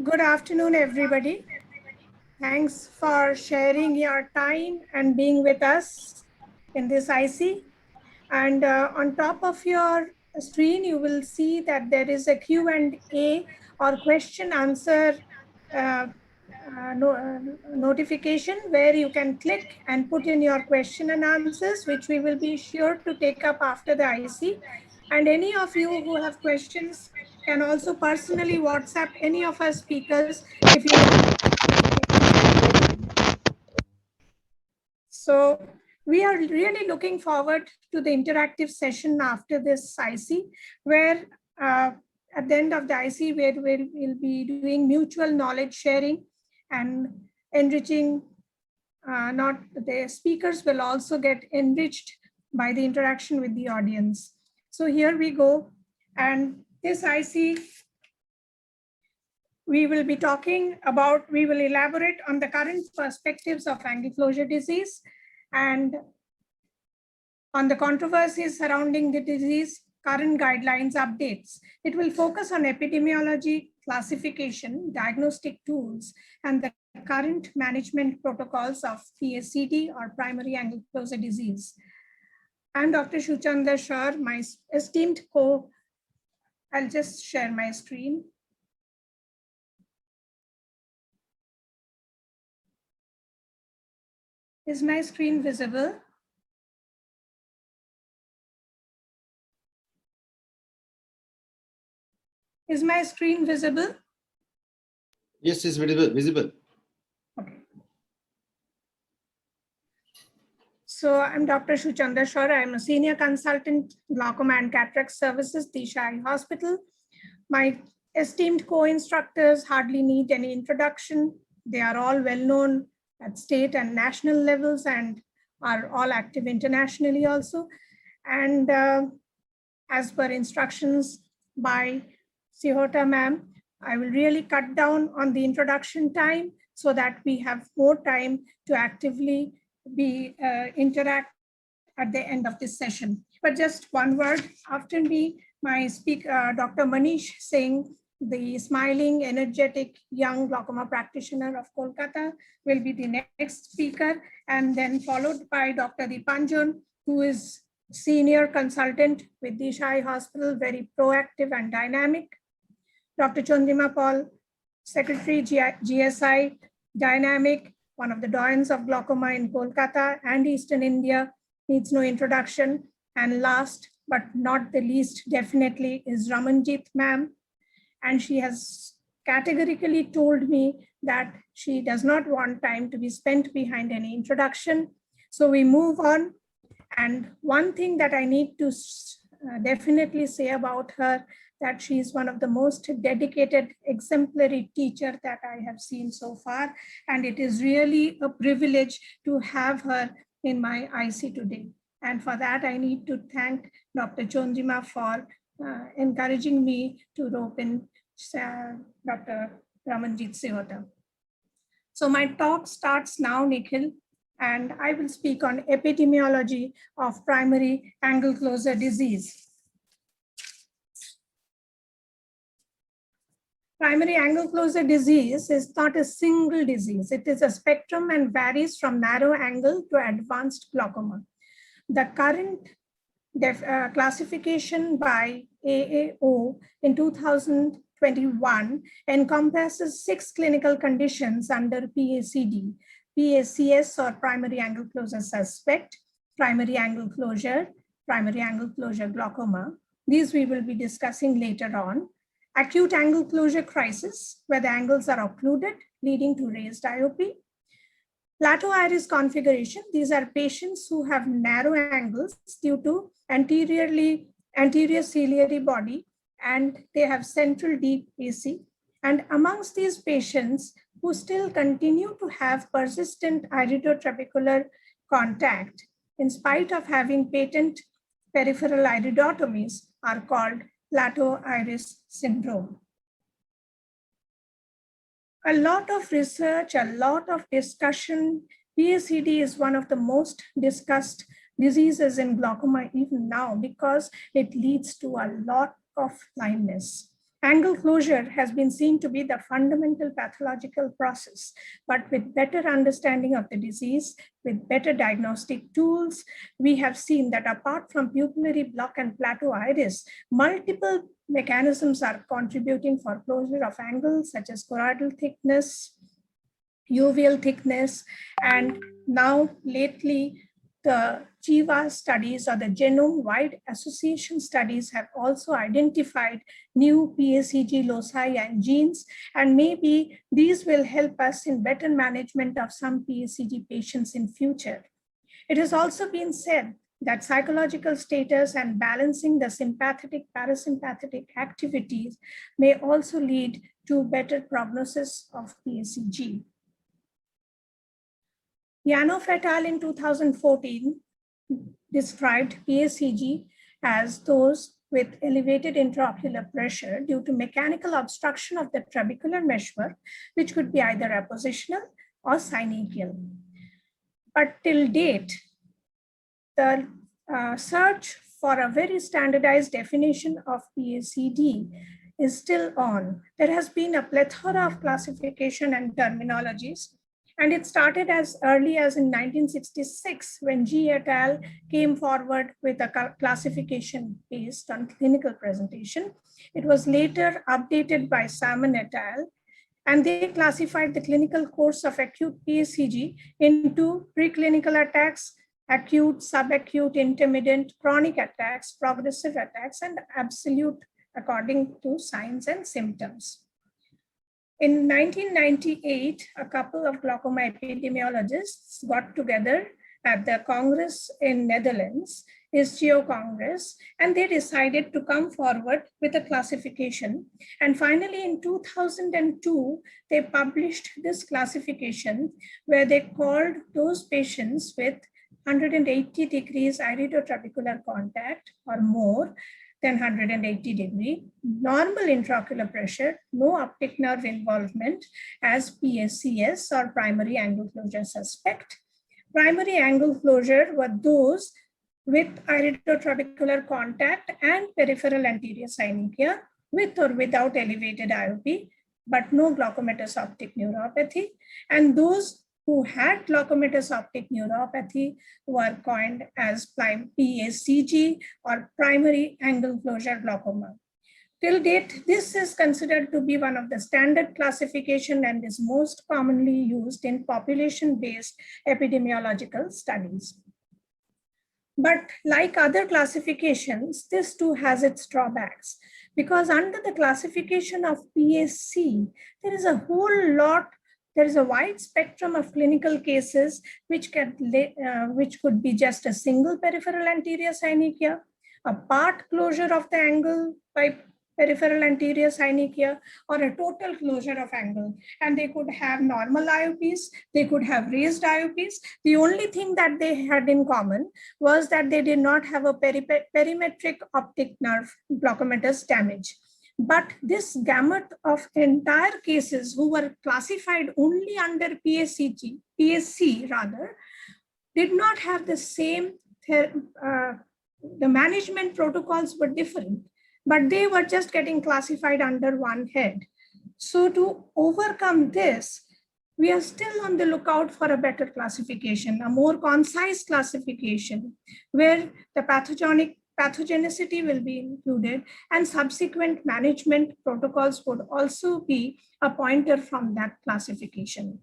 Good afternoon, everybody. Thanks for sharing your time and being with us in this IC. And on top of your screen, you will see that there is a Q&A or question answer uh, notification where you can click and put in your question and answers, which we will be sure to take up after the IC. And any of you who have questions can also personally WhatsApp any of our speakers if you want. So we are really looking forward to the interactive session after this IC, where at the end of the IC, where we'll be doing mutual knowledge sharing and enriching. Not the speakers will also get enriched by the interaction with the audience. So here we go. And this IC, we will be talking about, we will elaborate on the current perspectives of angle closure disease and on the controversies surrounding the disease, current guidelines updates. It will focus on epidemiology, classification, diagnostic tools, and the current management protocols of PACD or primary angle closure disease. I'm Dr. Shuchanda Shah, my esteemed I'll just share my screen. Is my screen visible? Is my screen visible? Yes, it's visible. Okay. So I'm Dr. Shuchanda Shah. I'm a senior consultant, glaucoma and cataract services, Disha Eye Hospital. My esteemed co-instructors hardly need any introduction. They are all well known at state and national levels and are all active internationally also. And as per instructions by Sihota ma'am, I will really cut down on the introduction time so that we have more time to actively interact at the end of this session. But just one word, after me, my speaker, Dr. Manish Singh, the smiling, energetic, young glaucoma practitioner of Kolkata, will be the next speaker, and then followed by Dr. Dipanjan, who is senior consultant with Disha Eye Hospital, very proactive and dynamic. Dr. Chandrima Paul, Secretary GSI, dynamic, one of the doyens of glaucoma in Kolkata and Eastern India, needs no introduction. And last but not the least, definitely, is Ramanjit ma'am. And she has categorically told me that she does not want time to be spent behind any introduction. So we move on. And one thing that I need to definitely say about her, that she is one of the most dedicated, exemplary teacher that I have seen so far. And it is really a privilege to have her in my IC today. And for that, I need to thank Dr. Chondrima for encouraging me to rope in Dr. Ramanjit Sihota. So my talk starts now, Nikhil, and I will speak on epidemiology of primary angle closure disease. Primary angle closure disease is not a single disease. It is a spectrum and varies from narrow angle to advanced glaucoma. The current classification by AAO in 2021 encompasses 6 clinical conditions under PACD: PACS or primary angle closure suspect, primary angle closure glaucoma. These we will be discussing later on. Acute angle closure crisis, where the angles are occluded, leading to raised IOP. Plateau iris configuration, these are patients who have narrow angles due to anterior ciliary body, and they have central deep AC. And amongst these patients who still continue to have persistent iridotrabecular contact, in spite of having patent peripheral iridotomies, are called plateau iris syndrome. A lot of research, a lot of discussion. PACD is one of the most discussed diseases in glaucoma even now because it leads to a lot of blindness. Angle closure has been seen to be the fundamental pathological process, but with better understanding of the disease, with better diagnostic tools, we have seen that apart from pupillary block and plateau iris, multiple mechanisms are contributing for closure of angles such as choroidal thickness, uveal thickness, and now lately the GWAS studies or the genome-wide association studies have also identified new PACG loci and genes, and maybe these will help us in better management of some PACG patients in future. It has also been said that psychological status and balancing the sympathetic parasympathetic activities may also lead to better prognosis of PACG. Yanov et al. In 2014 described PACG as those with elevated intraocular pressure due to mechanical obstruction of the trabecular meshwork, which could be either appositional or synechial. But till date, the search for a very standardized definition of PACD is still on. There has been a plethora of classification and terminologies, and it started as early as in 1966 when G et al. Came forward with a classification based on clinical presentation. It was later updated by Salmon et al. And they classified the clinical course of acute PACG into preclinical attacks, acute, subacute, intermittent, chronic attacks, progressive attacks, and absolute according to signs and symptoms. In 1998, a couple of glaucoma epidemiologists got together at the Congress in Netherlands, ISGEO Congress, and they decided to come forward with a classification. And finally, in 2002, they published this classification where they called those patients with 180 degrees iridotrabecular contact or more than 180 degree, normal intraocular pressure, no optic nerve involvement as PACS or primary angle closure suspect. Primary angle closure were those with iridotrabecular contact and peripheral anterior synechia with or without elevated IOP, but no glaucomatous optic neuropathy. And those who had glaucomatous optic neuropathy were coined as PACG or primary angle closure glaucoma. Till date, this is considered to be one of the standard classification and is most commonly used in population-based epidemiological studies. But like other classifications, this too has its drawbacks, because under the classification of PAC, there is a wide spectrum of clinical cases which could be just a single peripheral anterior synechia, a part closure of the angle by peripheral anterior synechia, or a total closure of angle. And they could have normal IOPs, they could have raised IOPs. The only thing that they had in common was that they did not have a perimetric optic nerve glaucomatous damage. But this gamut of entire cases who were classified only under PAC did not have the same, the management protocols were different, but they were just getting classified under one head. So to overcome this, we are still on the lookout for a better classification, a more concise classification where the pathogenicity will be included and subsequent management protocols would also be a pointer from that classification.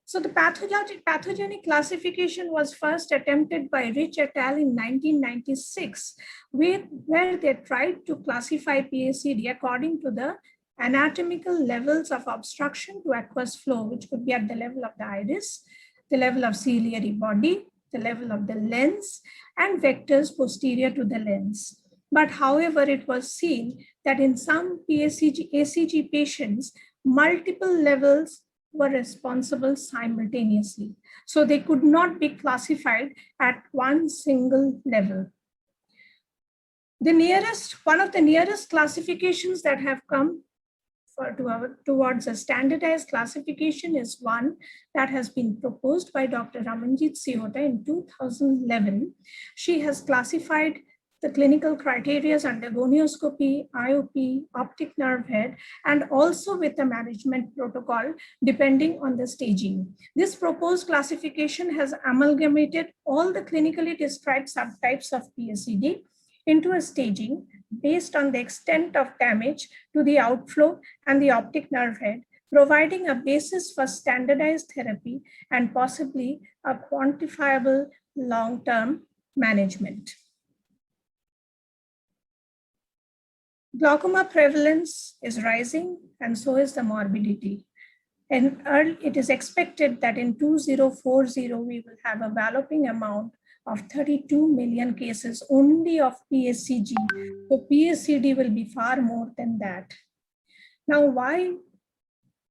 So the pathogenic classification was first attempted by Rich et al. In 1996, where they tried to classify PACD according to the anatomical levels of obstruction to aqueous flow, which could be at the level of the iris, the level of ciliary body, the level of the lens, and vectors posterior to the lens. But however, it was seen that in some ACG patients, multiple levels were responsible simultaneously. So they could not be classified at one single level. One of the nearest classifications that have come towards a standardized classification is one that has been proposed by Dr. Ramanjit Sehota in 2011. She has classified the clinical criteria under gonioscopy, IOP, optic nerve head, and also with the management protocol depending on the staging. This proposed classification has amalgamated all the clinically described subtypes of PSED into a staging based on the extent of damage to the outflow and the optic nerve head, providing a basis for standardized therapy and possibly a quantifiable long-term management. Glaucoma prevalence is rising, and so is the morbidity. And it is expected that in 2040, we will have a walloping amount of 32 million cases only of PSCG. So PSCD will be far more than that. Now, why?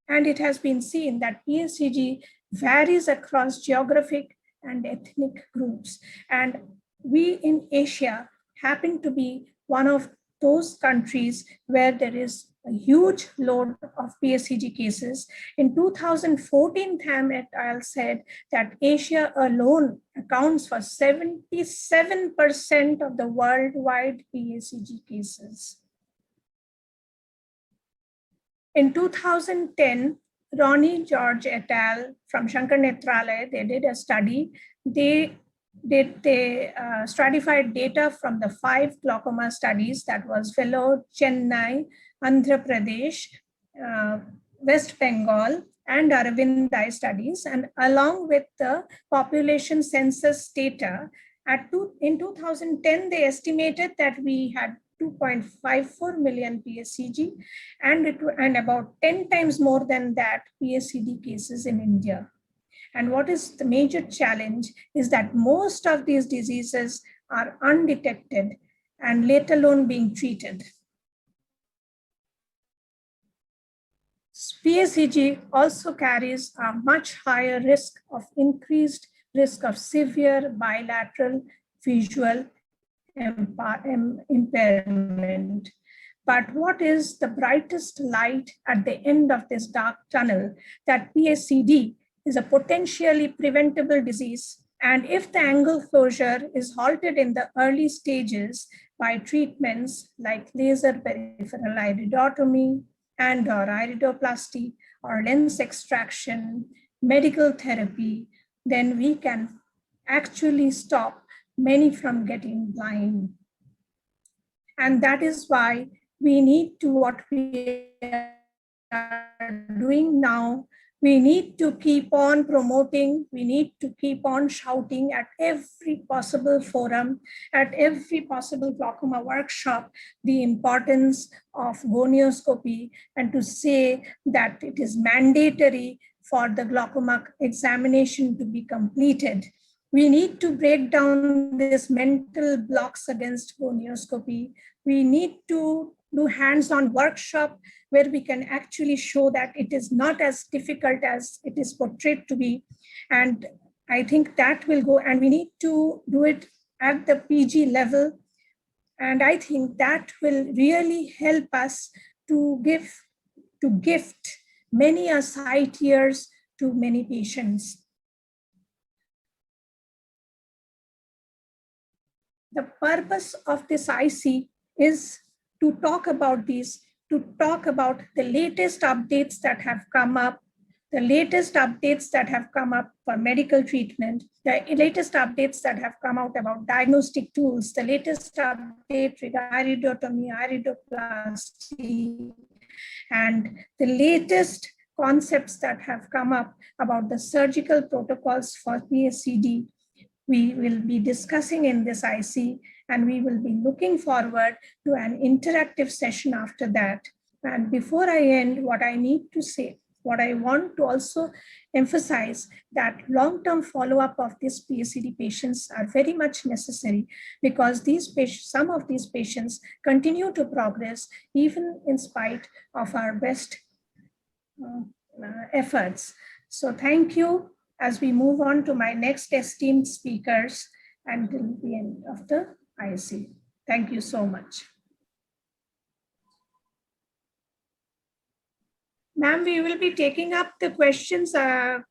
And it has been seen that PSCG varies across geographic and ethnic groups. And we in Asia happen to be one of those countries where there is a huge load of PSCG cases. In 2014, Tham et al. Said that Asia alone accounts for 77% of the worldwide PSCG cases. In 2010, Ronnie George et al. From Shankar Nethralaya, they did a study. They stratified data from the 5 glaucoma studies, that was Vellore, Chennai, Andhra Pradesh, West Bengal, and Arvindai studies, and along with the population census data. In 2010, they estimated that we had 2.54 million PSCG and about 10 times more than that PSCD cases in India. And what is the major challenge is that most of these diseases are undetected and let alone being treated. PSCG also carries a much higher risk of increased risk of severe bilateral visual impairment. But what is the brightest light at the end of this dark tunnel? That PSCD is a potentially preventable disease. And if the angle closure is halted in the early stages by treatments like laser peripheral iridotomy and/or iridoplasty or lens extraction, medical therapy, then we can actually stop many from getting blind. And that is why we need to, what we are doing now, we need to keep on promoting, we need to keep on shouting at every possible forum, at every possible glaucoma workshop, the importance of gonioscopy, and to say that it is mandatory for the glaucoma examination to be completed. We need to break down these mental blocks against gonioscopy. We need to do hands-on workshop where we can actually show that it is not as difficult as it is portrayed to be. And I think that will go, and we need to do it at the PG level. And I think that will really help us to gift many a sight years to many patients. The purpose of this IC is to talk about these, to talk about the latest updates that have come up, the latest updates that have come up for medical treatment, the latest updates that have come out about diagnostic tools, the latest update regarding iridotomy, iridoplasty, and the latest concepts that have come up about the surgical protocols for PSCD. We will be discussing in this IC, and we will be looking forward to an interactive session after that. And before I end, what I need to say, what I want to also emphasize, that long-term follow-up of these PSCD patients are very much necessary, because these patients, some of these patients continue to progress even in spite of our best efforts. So thank you. As we move on to my next esteemed speakers until the end of the IC. Thank you so much. Ma'am, we will be taking up the questions at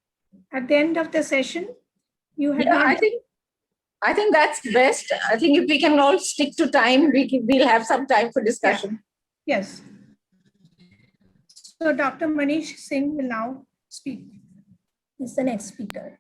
the end of the session. You had I think I think that's best. I think if we can all stick to time, we'll have some time for discussion. Yes. So Dr. Manish Singh will now speak. He's the next speaker.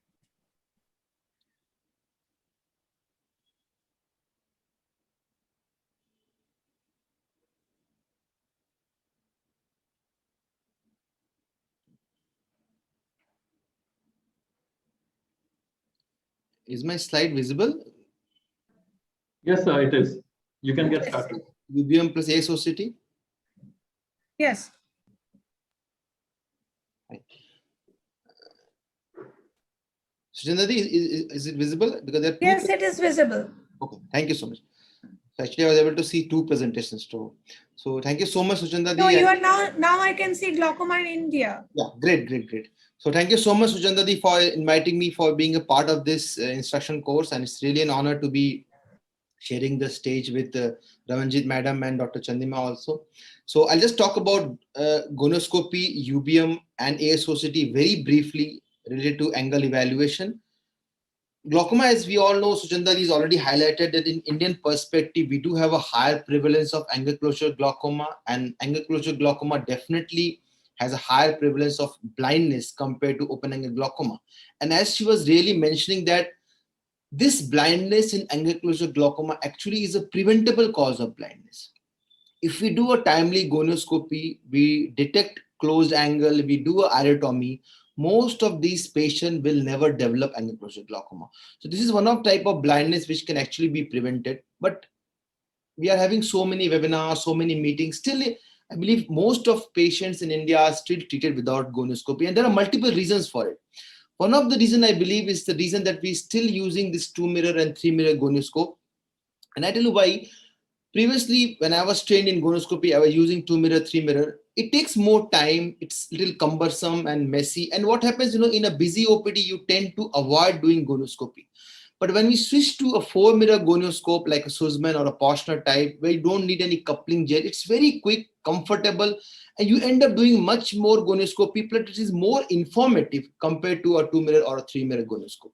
Is my slide visible? Yes, sir, it is. You can get started. UBM plus ASOCT? Yes. Suchandadi, is it visible? Because there are two. Yes, it is visible. Okay, thank you so much. So actually, I was able to see two presentations too. So thank you so much, Suchandadi. No, you are now I can see glaucoma in India. Yeah, great. So thank you so much, Suchandadi, for inviting me for being a part of this instruction course. And it's really an honor to be sharing the stage with Ramanjit Madam and Dr. Chandima also. So I'll just talk about gonoscopy, UBM and ASOCT very briefly related to angle evaluation. Glaucoma, as we all know, Suchandali has already highlighted that in Indian perspective, we do have a higher prevalence of angle closure glaucoma, and angle closure glaucoma definitely has a higher prevalence of blindness compared to open angle glaucoma. And as she was really mentioning that this blindness in angle closure glaucoma actually is a preventable cause of blindness. If we do a timely gonoscopy, we detect closed angle, we do a iridotomy, most of these patients will never develop angle closure glaucoma. So this is one of type of blindness which can actually be prevented. But we are having so many webinars, so many meetings. Still, I believe most of patients in India are still treated without gonoscopy, and there are multiple reasons for it. One of the reason I believe is the reason that we still using this 2-mirror and 3-mirror gonoscope. And I tell you why. Previously, when I was trained in gonoscopy, I was using 2-mirror, 3-mirror. It takes more time. It's a little cumbersome and messy. And what happens, in a busy OPD, you tend to avoid doing gonoscopy. But when we switch to a 4-mirror gonoscope like a Sussman or a Poschner type, where you don't need any coupling gel, it's very quick, comfortable, and you end up doing much more gonoscopy, but it is more informative compared to a 2-mirror or a 3-mirror gonoscopy.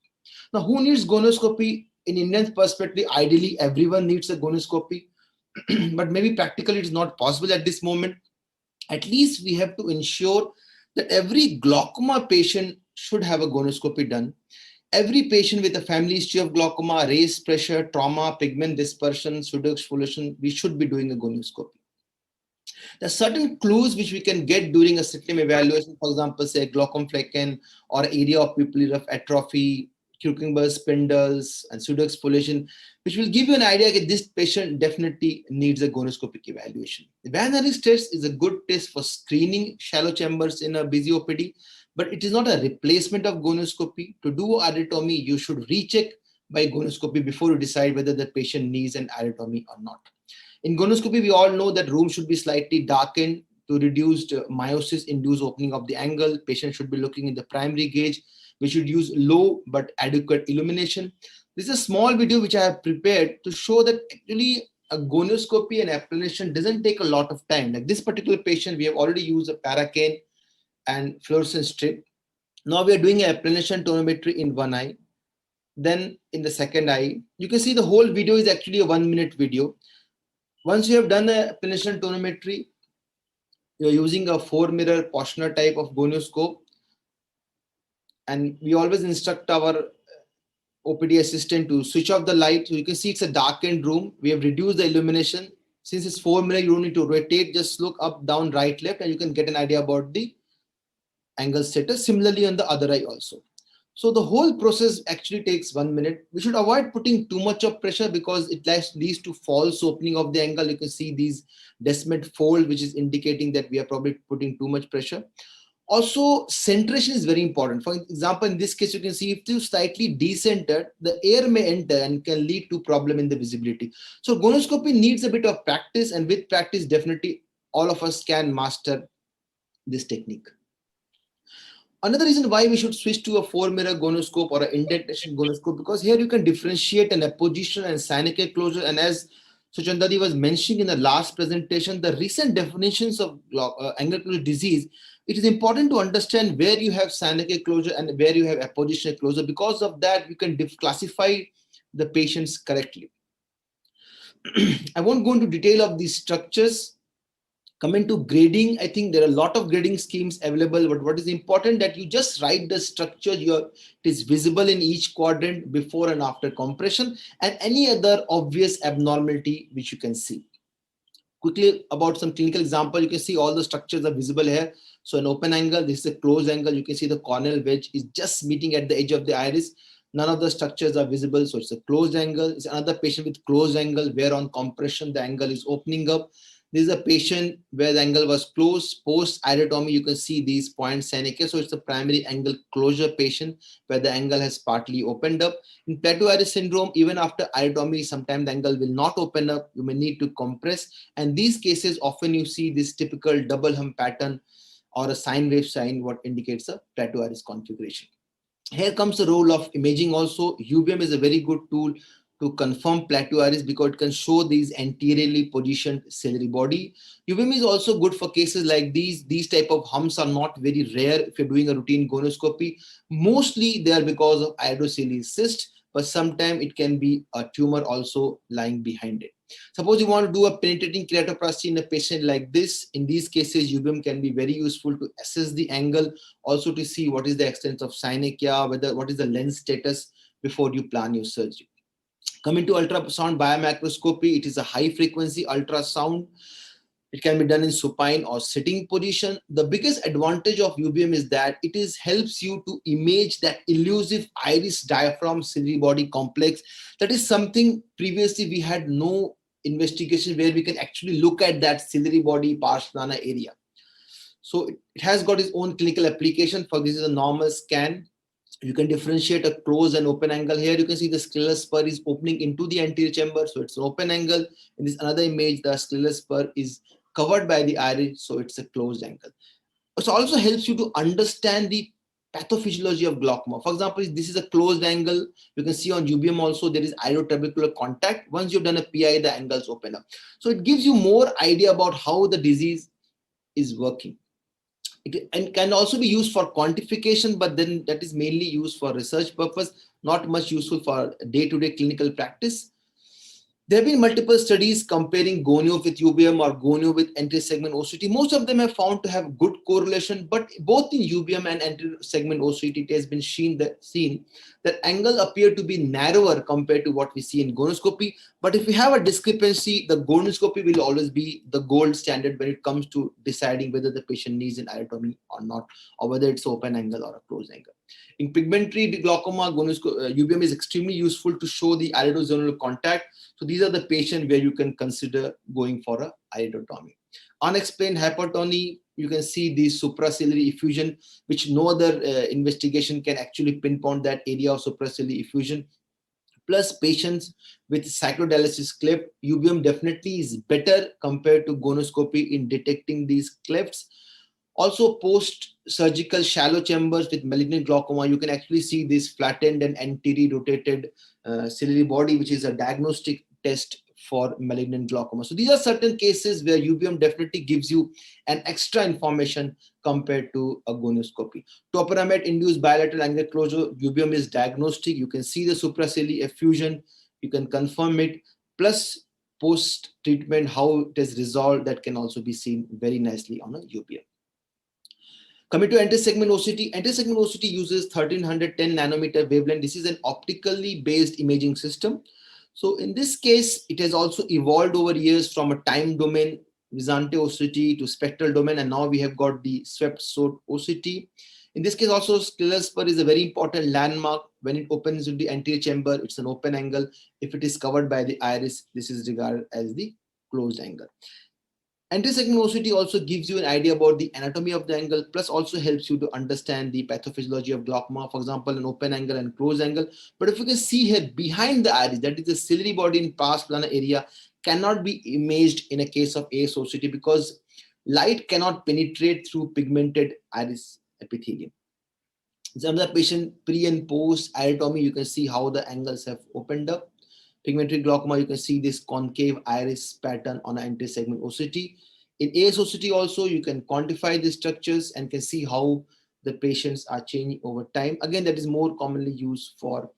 Now, who needs gonoscopy? In Indian perspective, ideally, everyone needs a gonoscopy. But maybe practically it's not possible at this moment. At least we have to ensure that every glaucoma patient should have a gonoscopy done. Every patient with a family history of glaucoma, raised pressure, trauma, pigment dispersion, pseudoexfoliation, we should be doing a gonoscopy. There are certain clues which we can get during a system evaluation, for example, say glaucomflecken or area of pupillary of atrophy, Kuchenberg spindles, and pseudoexfoliation, which will give you an idea that this patient definitely needs a gonoscopic evaluation. The Van Harris test is a good test for screening shallow chambers in a busy OPD, but it is not a replacement of gonoscopy. To do iridotomy, you should recheck by gonoscopy before you decide whether the patient needs an iridotomy or not. In gonoscopy, we all know that room should be slightly darkened to reduce meiosis-induced opening of the angle. Patient should be looking in the primary gauge. We should use low but adequate illumination. This is a small video which I have prepared to show that actually a gonoscopy and applanation doesn't take a lot of time. Like this particular patient, we have already used a Paracane and fluorescent strip. Now we are doing an applanation tonometry in one eye. Then in the second eye, you can see the whole video is actually a 1-minute video. Once you have done the applanation tonometry, you are using a 4-mirror Poschner type of gonoscope. And we always instruct our OPD assistant to switch off the light. So you can see it's a darkened room. We have reduced the illumination. Since it's 4-mirror, you don't need to rotate. Just look up, down, right, left, and you can get an idea about the angle status. Similarly on the other eye also. So the whole process actually takes 1 minute. We should avoid putting too much of pressure because it leads to false opening of the angle. You can see these Descemet fold, which is indicating that we are probably putting too much pressure. Also, centration is very important. For example, in this case, you can see if you slightly decentered, the air may enter and can lead to problem in the visibility. So gonoscopy needs a bit of practice, and with practice, definitely all of us can master this technique. Another reason why we should switch to a 4-mirror gonoscope or an indentation gonoscope, because here you can differentiate an appositional and Seinecke closure. And as Suchandadi was mentioning in the last presentation, the recent definitions of angle closure disease, it is important to understand where you have Seinecke closure and where you have appositional closure. Because of that, you can classify the patients correctly. I won't go into detail of these structures. Coming to grading, I think there are a lot of grading schemes available, but what is important that you just write the structure, it is visible in each quadrant before and after compression, and any other obvious abnormality which you can see. Quickly about some clinical example, you can see all the structures are visible here. So an open angle, this is a closed angle. You can see the corneal wedge is just meeting at the edge of the iris. None of the structures are visible, so it's a closed angle. It's another patient with closed angle where on compression the angle is opening up. This is a patient where the angle was closed. Post iridotomy, you can see these points Seneca. So it's a primary angle closure patient where the angle has partly opened up. In plateau iris syndrome, even after iridotomy, sometimes the angle will not open up. You may need to compress. And these cases, often you see this typical double hump pattern or a sine wave sign, what indicates a plateau iris configuration. Here comes the role of imaging also. UVM is a very good tool to confirm plateau iris because it can show these anteriorly positioned ciliary body. UVM is also good for cases like these. These type of humps are not very rare if you're doing a routine gonioscopy. Mostly they are because of iridocele cyst, but sometimes it can be a tumor also lying behind it. Suppose you want to do a penetrating keratoplasty in a patient like this. In these cases, UVM can be very useful to assess the angle, also to see what is the extent of synechia, what is the lens status before you plan your surgery. Coming to ultrasound biomicroscopy, it is a high frequency ultrasound. It can be done in supine or sitting position. The biggest advantage of UVM is that it helps you to image that elusive iris diaphragm ciliary body complex. That is something previously we had no investigation where we can actually look at that ciliary body pars plana area. So it has got its own clinical application. For this is a normal scan. You can differentiate a closed and open angle. Here you can see the scleral spur is opening into the anterior chamber, so it's an open angle. In this another image, the scleral spur is covered by the iris, so it's a closed angle. It also helps you to understand the pathophysiology of glaucoma. For example, this is a closed angle. You can see on UVM also there is iridotrabecular contact. Once you've done a PI, the angles open up. So it gives you more idea about how the disease is working. It can also be used for quantification, but then that is mainly used for research purpose, not much useful for day-to-day clinical practice. There have been multiple studies comparing gonio with UVM or gonio with anterior segment OCT. Most of them have found to have good correlation, but both in UVM and anterior segment OCT, it has been seen that angle appear to be narrower compared to what we see in gonioscopy. But if we have a discrepancy, the gonioscopy will always be the gold standard when it comes to deciding whether the patient needs an iridotomy or not, or whether it's open angle or a closed angle. In pigmentary glaucoma, UVM is extremely useful to show the iridozonal contact. So these are the patients where you can consider going for a iridotomy. Unexplained hypertony, you can see the supraciliary effusion, which no other investigation can actually pinpoint that area of supraciliary effusion. Plus patients with cyclodialysis cleft, UVM definitely is better compared to gonioscopy in detecting these clefts. Also post-surgical shallow chambers with malignant glaucoma, you can actually see this flattened and anterior rotated ciliary body, which is a diagnostic test for malignant glaucoma. So these are certain cases where UVM definitely gives you an extra information compared to a gonioscopy. Topiramate induced bilateral angular closure, UVM is diagnostic. You can see the supraciliary effusion, you can confirm it, plus post-treatment, how it is resolved, that can also be seen very nicely on a UVM. Coming to anti-segment OCT, anti-segment OCT uses 1310 nanometer wavelength. This is an optically based imaging system. So in this case, it has also evolved over years from a time domain, Visante OCT, to spectral domain, and now we have got the swept SOT OCT. In this case also, scleral spur is a very important landmark. When it opens into the anterior chamber, it's an open angle. If it is covered by the iris, this is regarded as the closed angle. Anti-segment OCT also gives you an idea about the anatomy of the angle, plus also helps you to understand the pathophysiology of glaucoma, for example, an open angle and closed angle. But if you can see here behind the iris, that is the ciliary body in pars plana area, cannot be imaged in a case of AS OCT because light cannot penetrate through pigmented iris epithelium. Another patient pre and post iridotomy, you can see how the angles have opened up. Pigmentary glaucoma, you can see this concave iris pattern on an anti-segment OCT. In AS OCT also, you can quantify the structures and can see how the patients are changing over time. Again, that is more commonly used for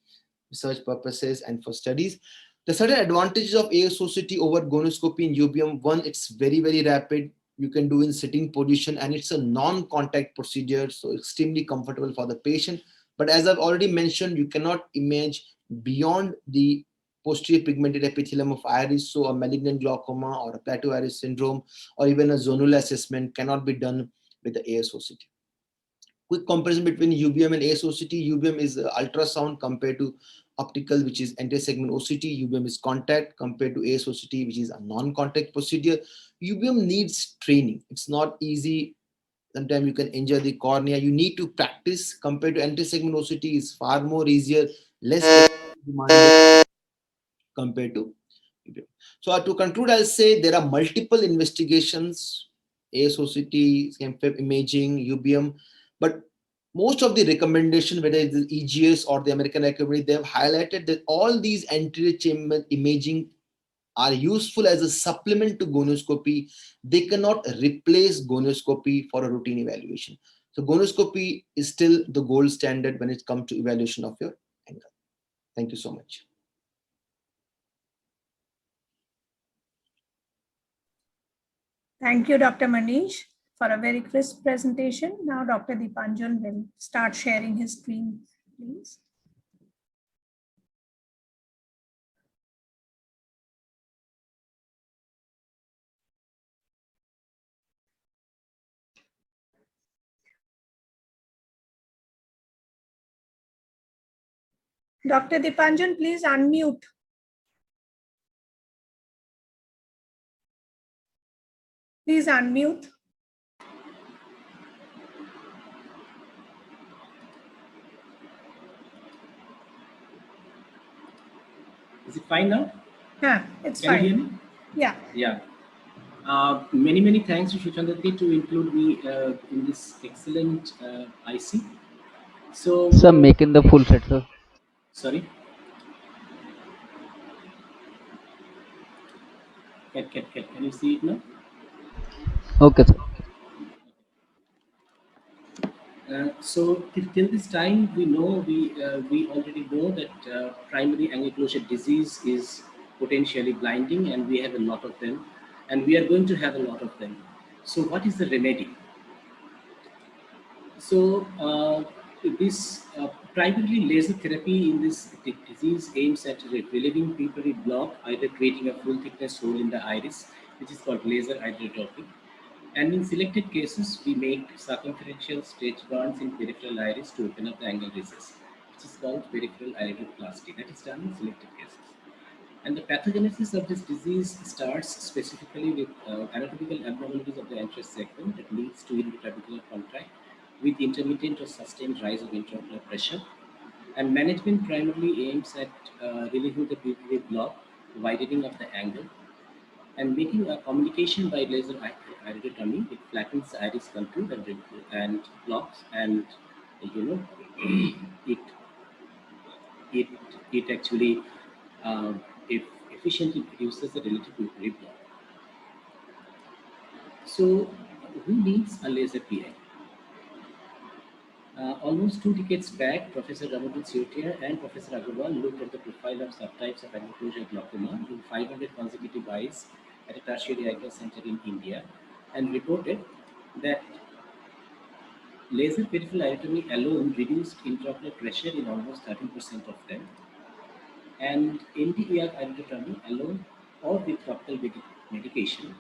research purposes and for studies. The certain advantages of ASOCT over gonioscopy in UBM: one, it's very, very rapid. You can do in sitting position, and it's a non-contact procedure, so extremely comfortable for the patient. But as I've already mentioned, you cannot image beyond the posterior pigmented epithelium of iris, so a malignant glaucoma or a plateau iris syndrome or even a zonal assessment cannot be done with the ASOCT. Quick comparison between UBM and ASOCT: UBM is ultrasound compared to optical, which is anti-segment OCT. UBM is contact compared to ASOCT, which is a non-contact procedure. UBM needs training. It's not easy. Sometimes you can injure the cornea. You need to practice. Compared to anti-segment OCT, is far more easier, less demanding compared to UBM. So to conclude, I'll say there are multiple investigations: ASOCT, CMFEP imaging, UBM, but most of the recommendation, whether it's the EGS or the American Academy, they have highlighted that all these anterior chamber imaging are useful as a supplement to gonioscopy. They cannot replace gonioscopy for a routine evaluation. So gonioscopy is still the gold standard when it comes to evaluation of your angle. Thank you so much. Thank you, Dr. Manish, for a very crisp presentation. Now, Dr. Deepanjan will start sharing his screen, please. Dr. Deepanjan, please unmute. Please unmute. Is it fine now? Yeah, it's Can you hear fine. me? Yeah. Yeah. Many thanks to Shuchandati to include me in this excellent IC. So, Sir, making the full set, sir. sorry. Can you see it now? Okay, sir. So till this time, we already know that primary ankylosing disease is potentially blinding, and we have a lot of them, and we are going to have a lot of them. So what is the remedy? So this primarily laser therapy in this disease aims at relieving pupillary block, either creating a full thickness hole in the iris, which is called laser iridotopy. And in selected cases, we make circumferential stretch bands in peripheral iris to open up the angle recess, which is called peripheral iridoplasty. That is done in selected cases. And the pathogenesis of this disease starts specifically with anatomical abnormalities of the anterior segment that leads to intratrabecular contract with intermittent or sustained rise of intraocular pressure. And management primarily aims at relieving the pupillary block, widening of the angle, and making a communication by laser iridotomy. It flattens the iris contour and blocks, and it actually efficiently produces a relative pupillary block. So, who needs a laser PI? Almost 2 decades back, Professor Ramandeep Siotia and Professor Agarwal looked at the profile of subtypes of ankylosing glaucoma in 500 consecutive eyes at a tertiary eye care center in India, and reported that laser peripheral iridotomy alone reduced intraocular pressure in almost 13% of them, and NdER iridotomy alone or with topical medication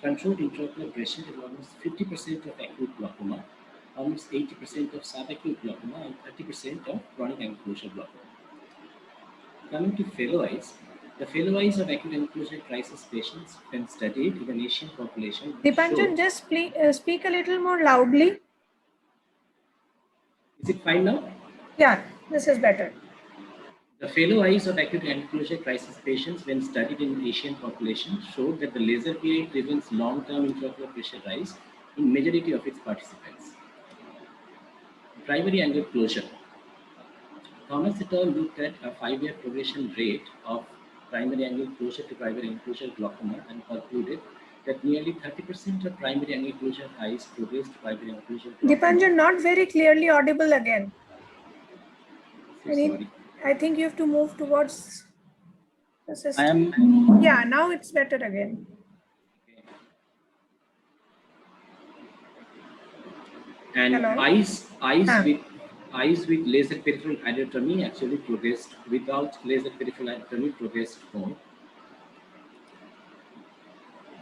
controlled intraocular pressure in almost 50% of acute glaucoma, almost 80% of subacute glaucoma, and 30% of chronic ankylosing glaucoma. Coming to fellow eyes, the fellow eyes of acute ankylosing crisis patients, when studied in an Asian population, Deepanjan, just speak a little more loudly. Is it fine now? Yeah, this is better. The fellow eyes of acute ankylosing crisis patients, when studied in Asian population, showed that the laser PI prevents long-term intraocular pressure rise in majority of its participants. Primary angle closure. Thomas et al. Looked at a 5-year progression rate of primary angle closure to primary angle closure glaucoma and concluded that nearly 30% of primary angle closure eyes progressed to primary angle closure glaucoma. Deepanjan, not very clearly audible again. So sorry. I think you have to move towards the I system. am. Yeah, now it's better again. And Hello? eyes Ah. with laser peripheral iridotomy actually progressed. Without laser peripheral iridotomy, progressed more.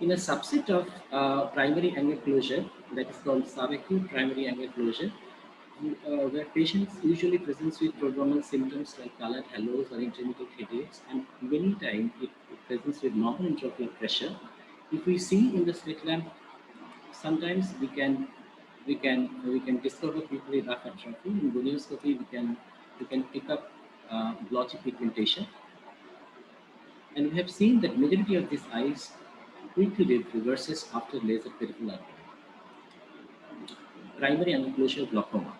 In a subset of primary angle closure, that is called subacute primary angle closure, where patients usually presents with prodromal symptoms like colored halos or intermittent headaches, and many times it presents with normal intraocular pressure. If we see in the slit lamp, sometimes we can discover pupillary rough atrophy. In gonioscopy, we can pick up blotchy pigmentation, and we have seen that majority of these eyes quickly reverses after laser peripheral iridotomy. Primary angle closure glaucoma.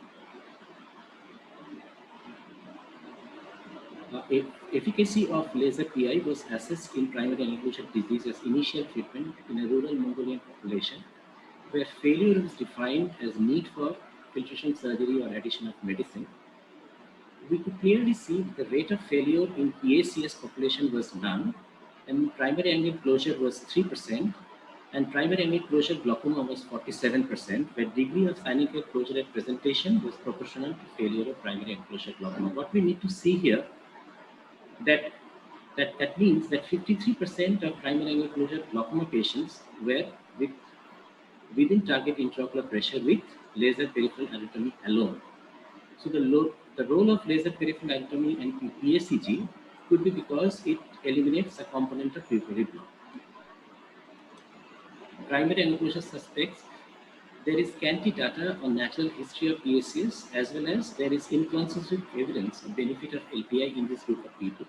Efficacy of laser PI was assessed in primary angle closure disease as initial treatment in a rural Mongolian population, where failure is defined as need for filtration surgery or addition of medicine. We could clearly see that the rate of failure in PACS population was none, and primary angle closure was 3%, and primary angle closure glaucoma was 47%, where degree of synovial closure at presentation was proportional to failure of primary angle closure glaucoma. What we need to see here, that means that 53% of primary angle closure glaucoma patients were within target intraocular pressure with laser peripheral iridotomy alone. So the role of laser peripheral iridotomy and PSCG could be because it eliminates a component of pupillary block. Primary angle closure suspects, there is scanty data on natural history of PSCs, as well as there is inconsistent evidence of benefit of LPI in this group of people.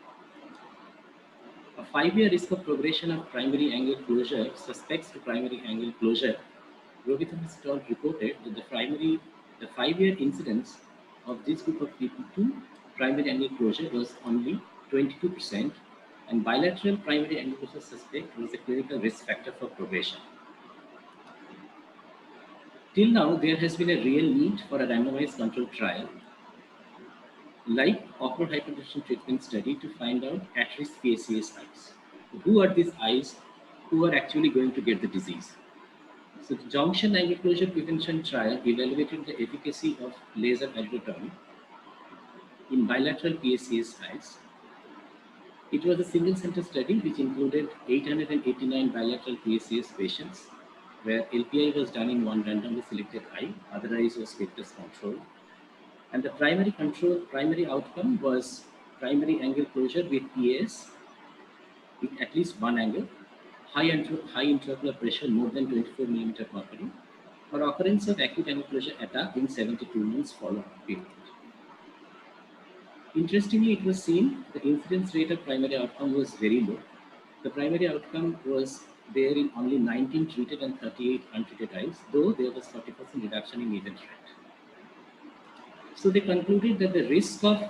A 5-year risk of progression of primary angle closure suspects to primary angle closure. Rovithan et al. Reported that the 5-year incidence of this group of people to primary angle closure was only 22%, and bilateral primary angle closure suspect was a clinical risk factor for progression. Till now, there has been a real need for a randomized controlled trial, like ocular hypertension treatment study, to find out at-risk PACS eyes. Who are these eyes who are actually going to get the disease? So the junction angle closure prevention trial evaluated the efficacy of laser iridotomy in bilateral PACS eyes. It was a single center study which included 889 bilateral PACS patients, where LPI was done in one randomly selected eye, other eyes was kept as control. And the primary outcome was primary angle closure with PAS with at least one angle, high intraocular pressure more than 24 millimeter mercury, or occurrence of acute angle closure attack in 72 months follow-up period. Interestingly, it was seen the incidence rate of primary outcome was very low. The primary outcome was there in only 19 treated and 38 untreated eyes, though there was 40% reduction in event rate. So they concluded that the risk of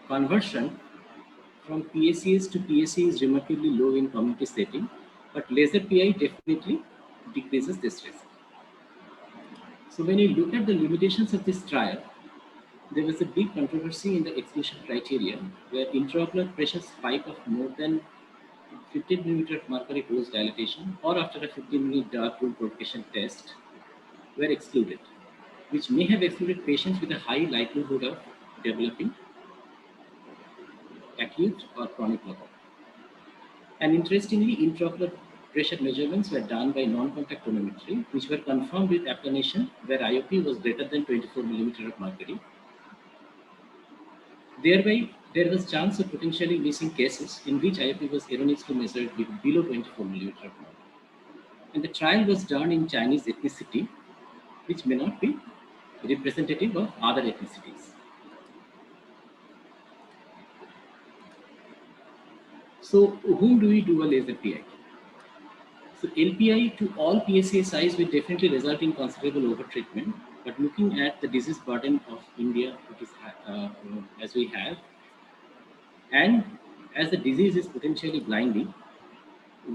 conversion from PACS to PAC is remarkably low in community setting, but laser PI definitely decreases this risk. So when you look at the limitations of this trial, there was a big controversy in the exclusion criteria, where intraocular pressure spike of more than 15 millimeter of mercury post dilatation or after a 15-minute dark room provocation test were excluded, which may have excluded patients with a high likelihood of developing acute or chronic glaucoma. And interestingly, intraocular pressure measurements were done by non-contact tonometry, which were confirmed with applanation, where IOP was greater than 24 millimeter of mercury. Thereby, there was chance of potentially missing cases in which IOP was erroneously measured with below 24 millimeter of mercury. And the trial was done in Chinese ethnicity, which may not be representative of other ethnicities. So, whom do we do a laser PI? So, LPI to all PSA size will definitely result in considerable overtreatment. But looking at the disease burden of India, which is, as we have, and as the disease is potentially blinding,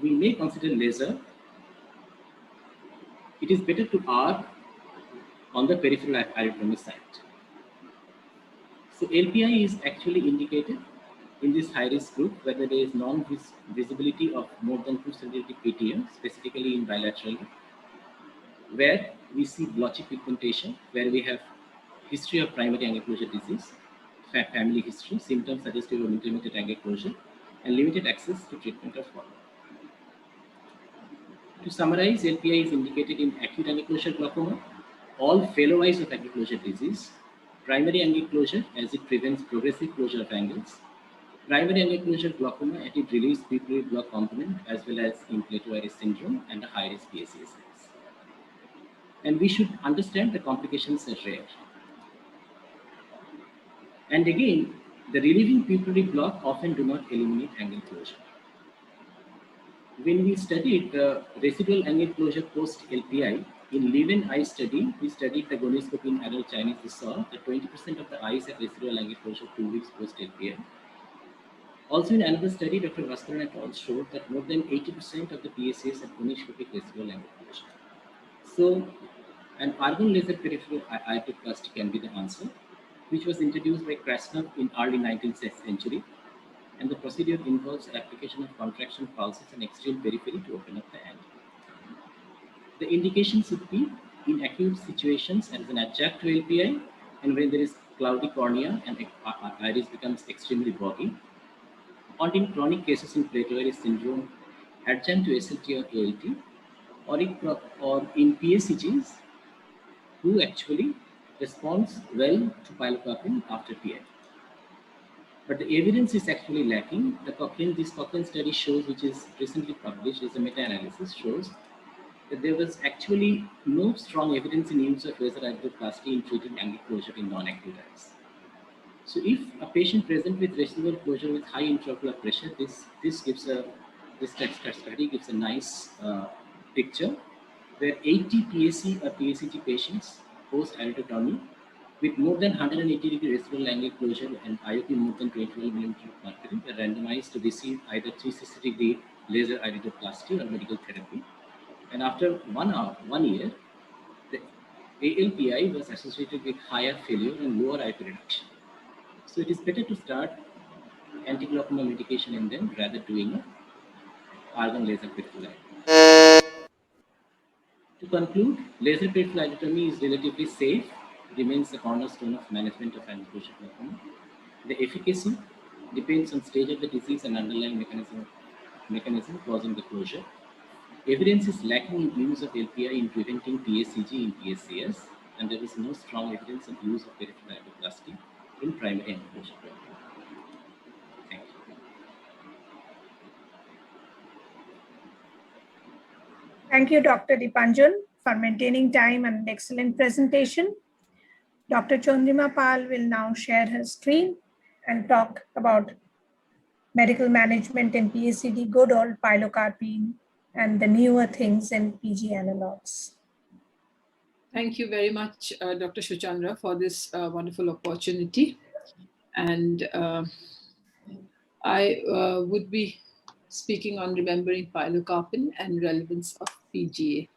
we may consider laser. It is better to err on the peripheral iridotomy side. So LPI is actually indicated in this high-risk group, whether there is non-visibility of more than 2 centimeter PTM, specifically in bilateral, where we see blotchy pigmentation, where we have history of primary angle closure disease, family history, symptoms suggestive of intermittent angle closure, and limited access to treatment or follow-up. To summarize, LPI is indicated in acute angle closure glaucoma, all fellow-eyes of angle closure disease, primary angle closure as it prevents progressive closure of angles, primary angle closure glaucoma at it relieves pupillary block component as well as in plateau iris syndrome and a high-risk PSCSS. And we should understand the complications are rare. And again, the relieving pupillary block often do not eliminate angle closure. When we studied the residual angle closure post LPI, in Levin eye study, we studied the gonioscopy in adult Chinese. We saw that 20% of the eyes have residual angle closure 2 weeks post LPI. Also in another study, Dr. Vaskaran et al. Showed that more than 80% of the PSAs have gonioscopic residual angle closure. So, an argon laser peripheral iotoplasty can be the answer, which was introduced by Krasnov in early 19th century. And the procedure involves application of contraction pulses and external periphery to open up the end. The indication should be in acute situations as an adjunct to LPI, and when there is cloudy cornea and iris becomes extremely boggy, or in chronic cases in plateau iris syndrome, adjunct to SLT or ALT, or in PSCGs who actually responds well to pilocarpine after PI. But the evidence is actually lacking. This Cochrane study shows, which is recently published, is a meta-analysis, shows that there was actually no strong evidence in use of laser iotoplasty in treating angle closure in non-acute eyes. So if a patient present with residual closure with high intraocular pressure, this study gives a nice picture where 80 PSC or PSCG patients post-iridotomy with more than 180-degree residual angle closure and IOP more than 12 mm of mercury were randomized to receive either 360-degree laser iridoplasty or medical therapy. And after 1 year, the ALPI was associated with higher failure and lower IOP reduction. So it is better to start anti-glaucoma medication in them rather doing an argon laser peripheral iridotomy. To conclude, laser peripheral iridotomy is relatively safe, remains the cornerstone of management of angle closure glaucoma. The efficacy depends on stage of the disease and underlying mechanism causing the closure. Evidence is lacking in use of LPI in preventing PSCG in PSCS, and there is no strong evidence of use of peripheral iotoplasty in primary angle closure glaucoma. Thank you. Thank you, Dr. Dipanjan, for maintaining time and excellent presentation. Dr. Chandrima Pal will now share her screen and talk about medical management in PSCD, good old pilocarpine, and the newer things in PG analogs. Thank you very much, Dr. Shuchandra, for this wonderful opportunity. And I would be speaking on remembering pilocarpine and relevance of PGA.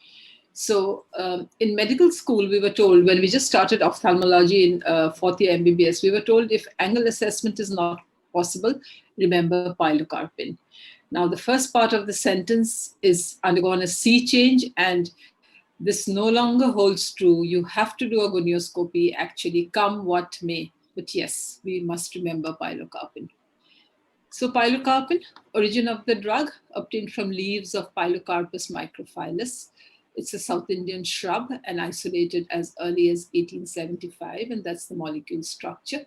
So in medical school, we were told, when we just started ophthalmology in fourth year MBBS, we were told if angle assessment is not possible, remember pilocarpine. Now, the first part of the sentence is undergone a sea change, and this no longer holds true. You have to do a gonioscopy, actually, come what may. But yes, we must remember pilocarpine. So pilocarpine, origin of the drug, obtained from leaves of Pilocarpus microphyllus. It's a South Indian shrub and isolated as early as 1875, and that's the molecule structure.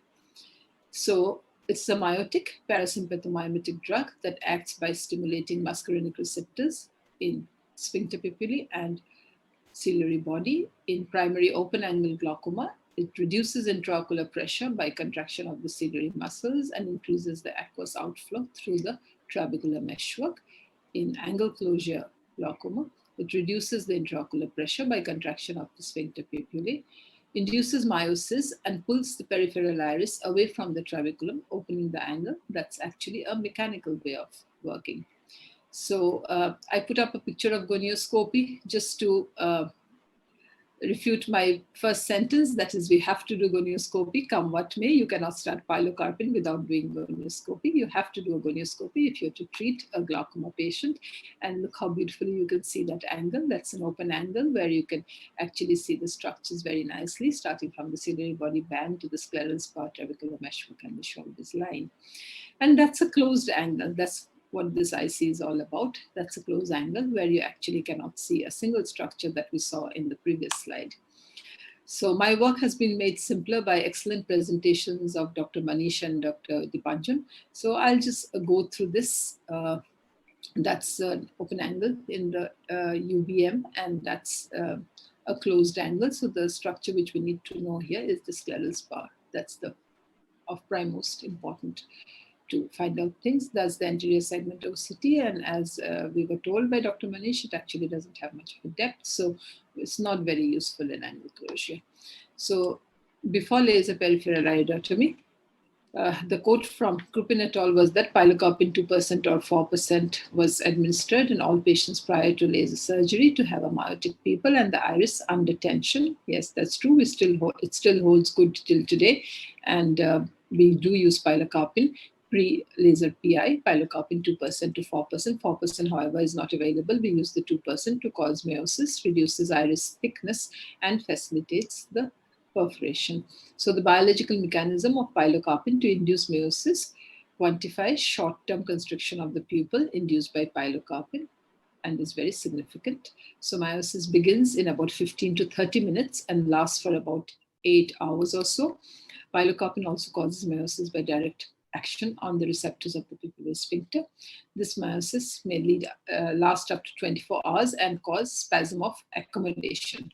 So it's a myotic, parasympathomimetic drug that acts by stimulating muscarinic receptors in sphincter papillae and ciliary body. In primary open angle glaucoma, it reduces intraocular pressure by contraction of the ciliary muscles and increases the aqueous outflow through the trabecular meshwork. In angle closure glaucoma, it reduces the intraocular pressure by contraction of the sphincter papillae, induces miosis, and pulls the peripheral iris away from the trabeculum, opening the angle. That's actually a mechanical way of working. So I put up a picture of gonioscopy just to refute my first sentence, that is, we have to do gonioscopy, come what may. You cannot start pilocarpine without doing gonioscopy. You have to do a gonioscopy if you're to treat a glaucoma patient. And look how beautifully you can see that angle. That's an open angle where you can actually see the structures very nicely, starting from the ciliary body band to the scleral spar, trabecular meshwork, and the shoulders line. And that's a closed angle. That's what this IC is all about. That's a closed angle where you actually cannot see a single structure that we saw in the previous slide. So my work has been made simpler by excellent presentations of Dr. Manish and Dr. Dipanjan. So I'll just go through this. That's an open angle in the UBM, and that's a closed angle. So the structure which we need to know here is the scleral spar. That's the of prime most important to find out things. That's the anterior segment OCT, and as we were told by Dr. Manish, it actually doesn't have much of a depth, so it's not very useful in angle closure. So before laser peripheral iridotomy, the quote from Krupin et al. Was that pilocarpine 2% or 4% was administered in all patients prior to laser surgery to have a myotic pupil and the iris under tension. Yes, that's true. It still holds good till today, and we do use pilocarpine pre-laser PI, pilocarpine 2% to 4%. 4%, however, is not available. We use the 2% to cause meiosis, reduces iris thickness, and facilitates the perforation. So the biological mechanism of pilocarpine to induce meiosis quantifies short-term constriction of the pupil induced by pilocarpine and is very significant. So meiosis begins in about 15 to 30 minutes and lasts for about 8 hours or so. Pilocarpine also causes meiosis by direct action on the receptors of the pupillary sphincter. This meiosis may last up to 24 hours and cause spasm of accommodation.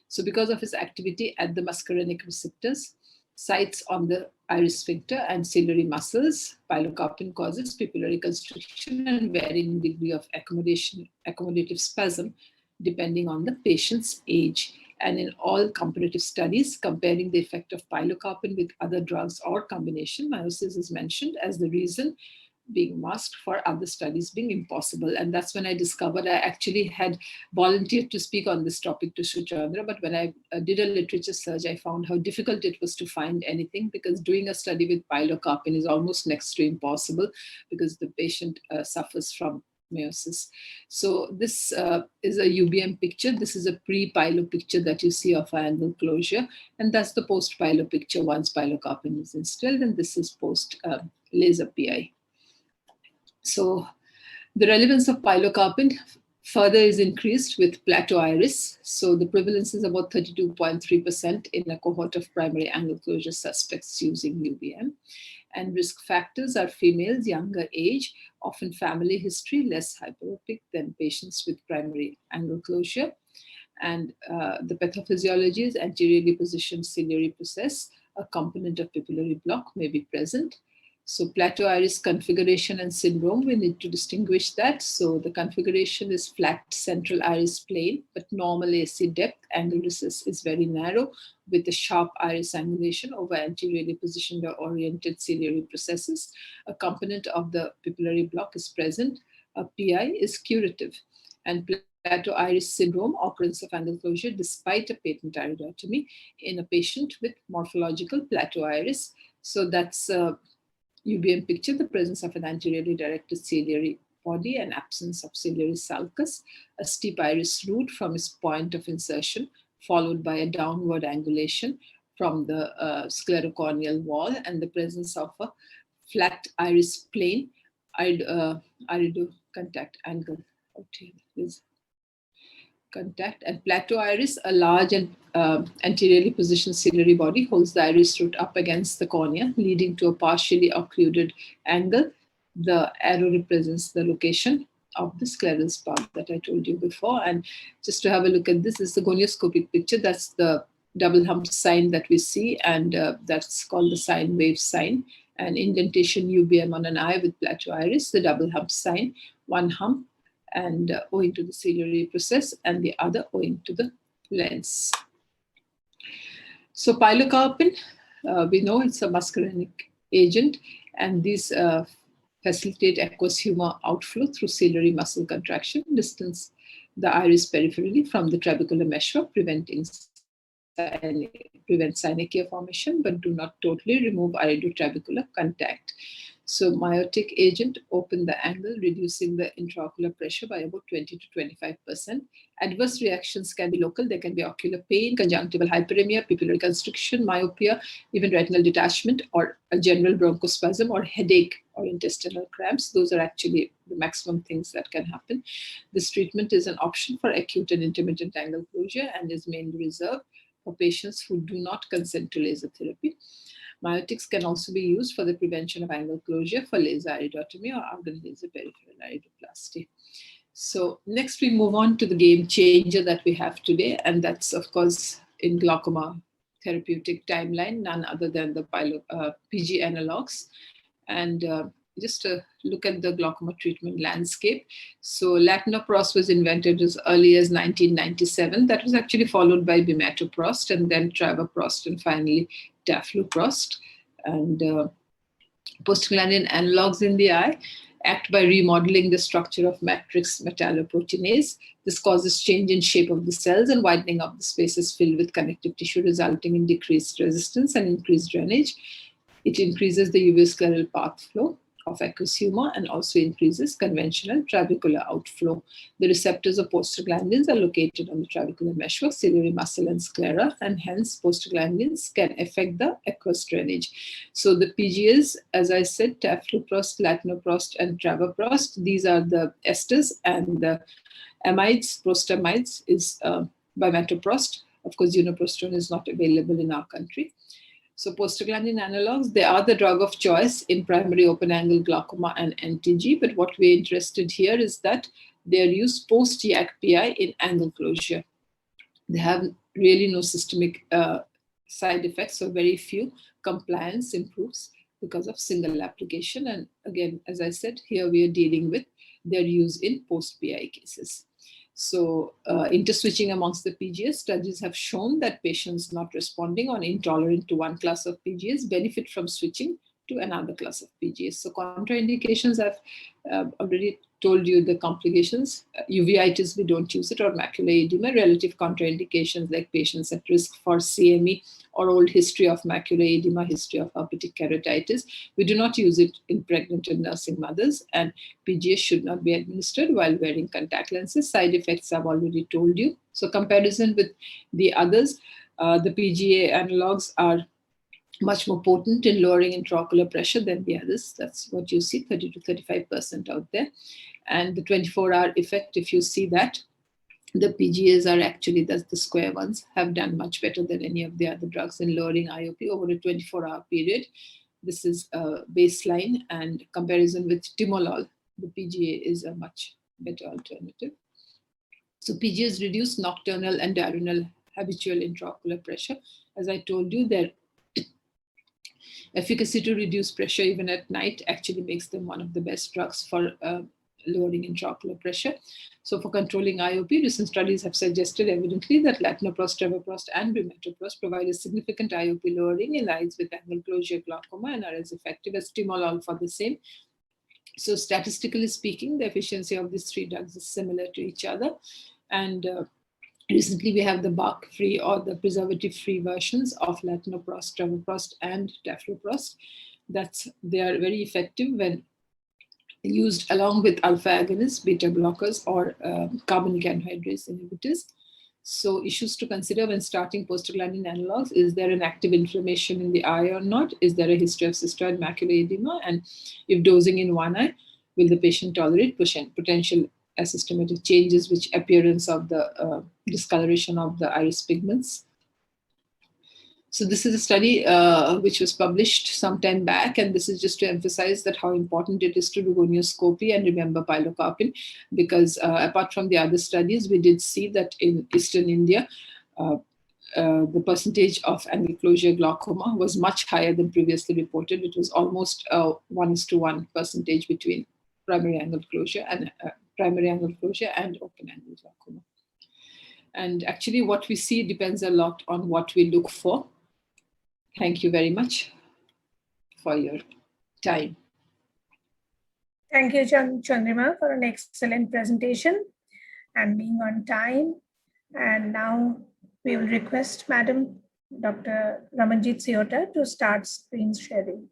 So because of its activity at the muscarinic receptors, sites on the iris sphincter and ciliary muscles, pilocarpine causes pupillary constriction and varying degree of accommodative spasm depending on the patient's age. And in all comparative studies comparing the effect of pilocarpine with other drugs or combination, meiosis is mentioned as the reason being masked for other studies being impossible. And that's when I discovered I actually had volunteered to speak on this topic to Suchandra, but when I did a literature search, I found how difficult it was to find anything, because doing a study with pilocarpine is almost next to impossible because the patient suffers from meiosis. So this is a UBM picture. This is a pre-pilo picture that you see of angle closure, and that's the post-pilo picture once pilocarpine is instilled, and this is post-laser PI. So the relevance of pilocarpine further is increased with plateau iris. So the prevalence is about 32.3% in a cohort of primary angle closure suspects using UBM. And risk factors are females, younger age, often family history, less hyperopic than patients with primary angle closure. And the pathophysiology is anteriorly positioned ciliary process. A component of pupillary block may be present. So plateau iris configuration and syndrome, we need to distinguish that. So the configuration is flat central iris plane, but normal AC depth, angle recess is very narrow with a sharp iris angulation over anteriorly positioned or oriented ciliary processes. A component of the pupillary block is present. A PI is curative. And plateau iris syndrome, occurrence of angle closure despite a patent iridotomy in a patient with morphological plateau iris. So that's UBM picture, the presence of an anteriorly directed ciliary body and absence of ciliary sulcus, a steep iris root from its point of insertion, followed by a downward angulation from the sclerocorneal wall, and the presence of a flat iris plane, irido contact angle. Okay, there's contact, and plateau iris, a large and anteriorly positioned ciliary body holds the iris root up against the cornea, leading to a partially occluded angle. The arrow represents the location of the scleral spar that I told you before. And just to have a look at this is the gonioscopic picture. That's the double hump sign that we see, and that's called the sine wave sign. An indentation UBM on an eye with plateau iris, the double hump sign, one hump, and owing to the ciliary process, and the other owing to the lens. So pilocarpine, we know it's a muscarinic agent, and these facilitate aqueous humor outflow through ciliary muscle contraction. Distance the iris peripherally from the trabecular meshwork, prevent synechia formation, but do not totally remove iridotrabecular contact. So miotic agent open the angle, reducing the intraocular pressure by about 20 to 25%. Adverse reactions can be local. There can be ocular pain, conjunctival hyperemia, pupillary constriction, myopia, even retinal detachment, or a general bronchospasm, or headache, or intestinal cramps. Those are actually the maximum things that can happen. This treatment is an option for acute and intermittent angle closure and is mainly reserved for patients who do not consent to laser therapy. Miotics can also be used for the prevention of angle closure for laser iridotomy or argon laser peripheral iridoplasty. So next we move on to the game changer that we have today, and that's of course in glaucoma therapeutic timeline, none other than the PG analogs. And just to look at the glaucoma treatment landscape. So latanoprost was invented as early as 1997. That was actually followed by bimatoprost and then travoprost and finally tafluprost. And prostaglandin analogs in the eye act by remodeling the structure of matrix metalloproteinase. This causes change in shape of the cells and widening of the spaces filled with connective tissue, resulting in decreased resistance and increased drainage. It increases the uvascular path flow of aqueous humor and also increases conventional trabecular outflow. The receptors of prostaglandins are located on the trabecular meshwork, ciliary muscle, and sclera, and hence prostaglandins can affect the aqueous drainage. So the PGAs, as I said, tafluprost, latanoprost, and travoprost, these are the esters, and the amides, prostamides is bimatoprost. Of course, uniprostrone is not available in our country. So prostaglandin analogs, they are the drug of choice in primary open-angle glaucoma and NTG, but what we're interested here is that they are used post-YAC-PI in angle closure. They have really no systemic side effects, so very few. Compliance improves because of single application. And again, as I said, here we are dealing with their use in post-PI cases. So interswitching amongst the PGAs, studies have shown that patients not responding or intolerant to one class of PGAs benefit from switching to another class of PGAs. So contraindications, I've already told you the complications. Uveitis, we don't use it, or macular edema. Relative contraindications like patients at risk for CME or old history of macular edema, history of herpetic keratitis. We do not use it in pregnant and nursing mothers, and PGA should not be administered while wearing contact lenses. Side effects I've already told you. So comparison with the others, the PGA analogs are much more potent in lowering intraocular pressure than the others. That's what you see, 30 to 35% out there. And the 24-hour effect, if you see that, the PGAs are actually, that's the square ones, have done much better than any of the other drugs in lowering IOP over a 24-hour period. This is a baseline, and comparison with timolol, the PGA is a much better alternative. So PGAs reduce nocturnal and diurnal habitual intraocular pressure. As I told you, their efficacy to reduce pressure even at night actually makes them one of the best drugs for lowering intraocular pressure. So for controlling IOP, recent studies have suggested evidently that latanoprost, travoprost, and bimatoprost provide a significant IOP lowering in eyes with angle closure glaucoma and are as effective as timolol for the same. So statistically speaking, the efficiency of these three drugs is similar to each other. And recently we have the bark-free or the preservative-free versions of latanoprost, travoprost, and tafluprost. They are very effective when used along with alpha agonists, beta blockers, or carbonic anhydrase inhibitors. So issues to consider when starting prostaglandin analogs: is there an active inflammation in the eye or not? Is there a history of cystoid macular edema? And if dosing in one eye, will the patient tolerate potential asystematic changes, which appearance of the discoloration of the iris pigments? So this is a study which was published some time back, and this is just to emphasize that how important it is to do gonioscopy and remember pilocarpine, because apart from the other studies, we did see that in Eastern India, the percentage of angle closure glaucoma was much higher than previously reported. It was almost 1:1 percentage between primary angle closure and open angle glaucoma. And actually what we see depends a lot on what we look for. Thank you very much for your time. Thank you, Chandrima, for an excellent presentation. and being on time. And now we will request Madam Dr. Ramanjit Siota to start screen sharing.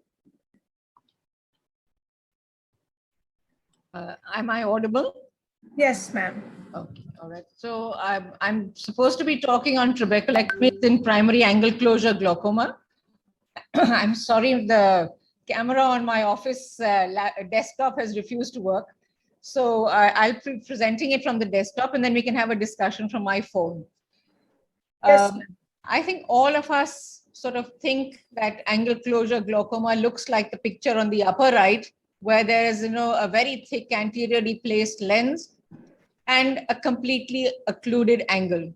Am I audible? Yes, ma'am. Okay, all right. So I'm supposed to be talking on trabeculectomies in primary angle closure glaucoma. I'm sorry, the camera on my office desktop has refused to work. So I'll be presenting it from the desktop, and then we can have a discussion from my phone. Yes, I think all of us sort of think that angle closure glaucoma looks like the picture on the upper right, where there is, a very thick anteriorly placed lens and a completely occluded angle.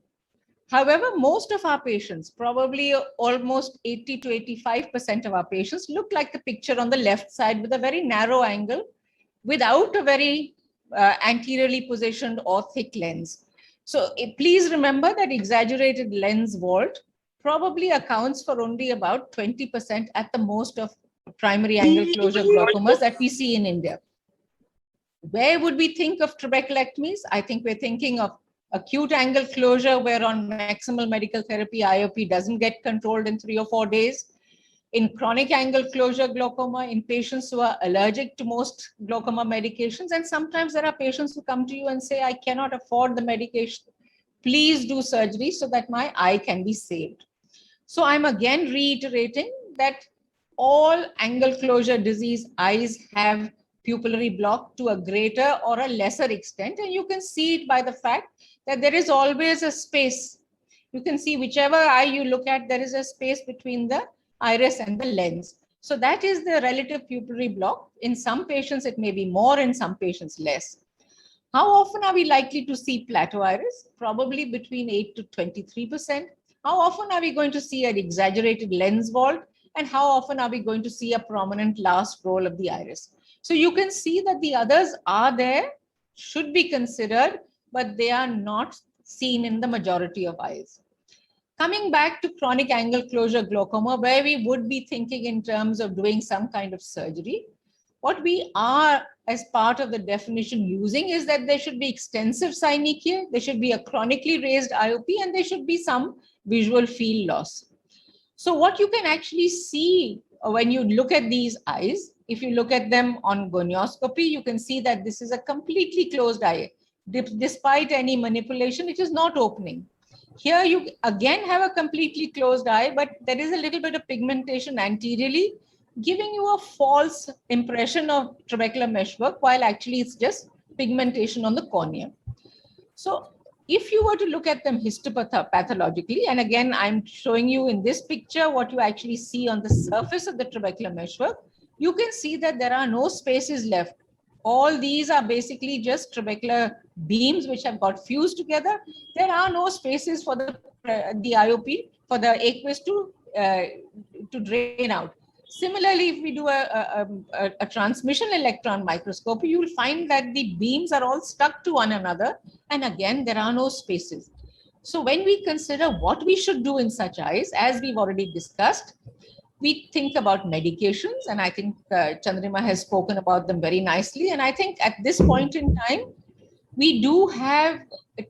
However, most of our patients, probably almost 80 to 85% of our patients, look like the picture on the left side with a very narrow angle without a very anteriorly positioned or thick lens. So please remember that exaggerated lens vault probably accounts for only about 20% at the most of primary angle closure glaucomas that we see in India. Where would we think of trabeculectomies? I think we're thinking of acute angle closure, where on maximal medical therapy, IOP doesn't get controlled in 3 or 4 days. In chronic angle closure glaucoma, in patients who are allergic to most glaucoma medications. And sometimes there are patients who come to you and say, I cannot afford the medication. Please do surgery so that my eye can be saved. So I'm again reiterating that all angle closure disease eyes have pupillary block to a greater or a lesser extent. And you can see it by the fact that there is always a space. You can see whichever eye you look at, there is a space between the iris and the lens. So that is the relative pupillary block. In some patients, it may be more, in some patients less. How often are we likely to see plateau iris? Probably between 8 to 23%. How often are we going to see an exaggerated lens vault? And how often are we going to see a prominent last roll of the iris? So you can see that the others are there, should be considered, but they are not seen in the majority of eyes. Coming back to chronic angle closure glaucoma, where we would be thinking in terms of doing some kind of surgery, what we are as part of the definition using is that there should be extensive synechia, there should be a chronically raised IOP, and there should be some visual field loss. So what you can actually see when you look at these eyes, if you look at them on gonioscopy, you can see that this is a completely closed eye. Despite any manipulation, it is not opening. Here you again have a completely closed eye, but there is a little bit of pigmentation anteriorly, giving you a false impression of trabecular meshwork, while actually it's just pigmentation on the cornea. So if you were to look at them histopathologically, and again, I'm showing you in this picture what you actually see on the surface of the trabecular meshwork, you can see that there are no spaces left. All these are basically just trabecular beams which have got fused together. There are no spaces for the IOP, for the aqueous to drain out. Similarly, if we do a transmission electron microscopy, you will find that the beams are all stuck to one another. And again, there are no spaces. So when we consider what we should do in such eyes, as we've already discussed, we think about medications. And I think Chandrima has spoken about them very nicely. And I think at this point in time, we do have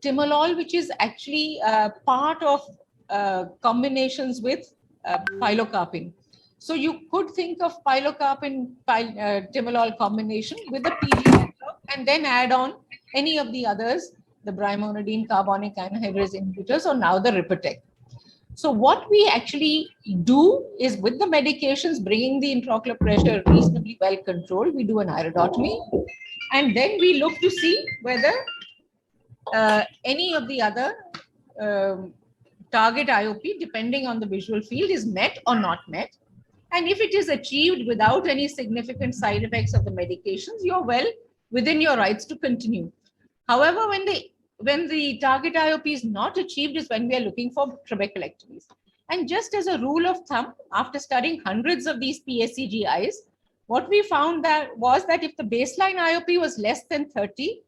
timolol, which is actually part of combinations with pilocarpine. So you could think of pilocarpine timolol combination with the PGI and then add on any of the others, the brimonidine carbonic anhydrase inhibitors, or now the Ripatec. So what we actually do is, with the medications, bringing the intraocular pressure reasonably well controlled, we do an iridotomy, and then we look to see whether any of the other target IOP, depending on the visual field, is met or not met. And if it is achieved without any significant side effects of the medications, you're well within your rights to continue. However, when the target IOP is not achieved is when we are looking for trabeculectomies. And just as a rule of thumb, after studying hundreds of these PSEG eyes, what we found was that if the baseline IOP was less than 30,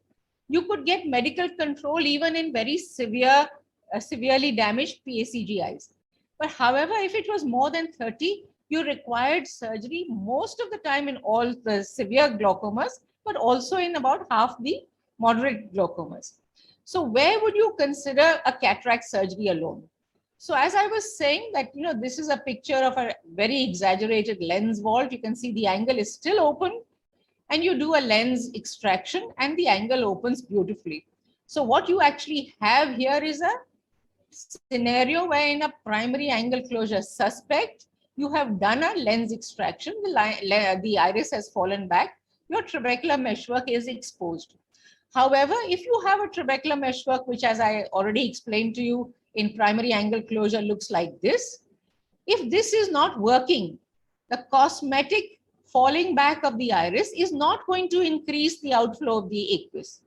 you could get medical control even in very severely damaged PSEG eyes. But however, if it was more than 30, you required surgery most of the time in all the severe glaucomas, but also in about half the moderate glaucomas. So where would you consider a cataract surgery alone? So as I was saying that, this is a picture of a very exaggerated lens vault. You can see the angle is still open, and you do a lens extraction and the angle opens beautifully. So what you actually have here is a scenario where in a primary angle closure suspect, you have done a lens extraction, the iris has fallen back, your trabecular meshwork is exposed. However, if you have a trabecular meshwork, which as I already explained to you in primary angle closure looks like this, if this is not working, the cosmetic falling back of the iris is not going to increase the outflow of the aqueous.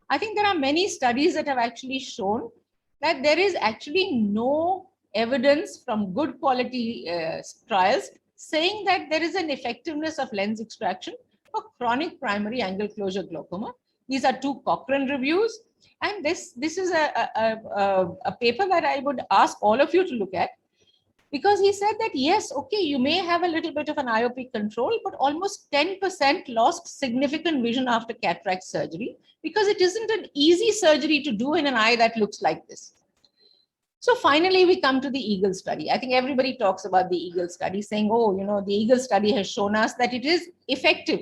I think there are many studies that have actually shown that there is actually no evidence from good quality trials saying that there is an effectiveness of lens extraction for chronic primary angle closure glaucoma. These are 2 Cochrane reviews, and this is a paper that I would ask all of you to look at, because he said that yes, okay, you may have a little bit of an IOP control, but almost 10% lost significant vision after cataract surgery, because it isn't an easy surgery to do in an eye that looks like this. So finally, we come to the EAGLE study. I think everybody talks about the EAGLE study, saying, oh, the EAGLE study has shown us that it is effective.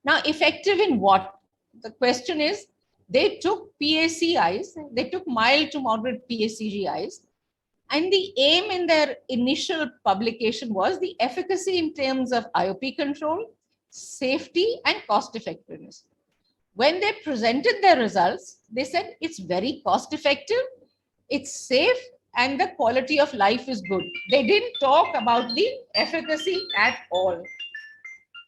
Now, effective in what? The question is, they took PAC eyes, they took mild to moderate PACG eyes, and the aim in their initial publication was the efficacy in terms of IOP control, safety, and cost effectiveness. When they presented their results, they said it's very cost effective, it's safe, and the quality of life is good. They didn't talk about the efficacy at all.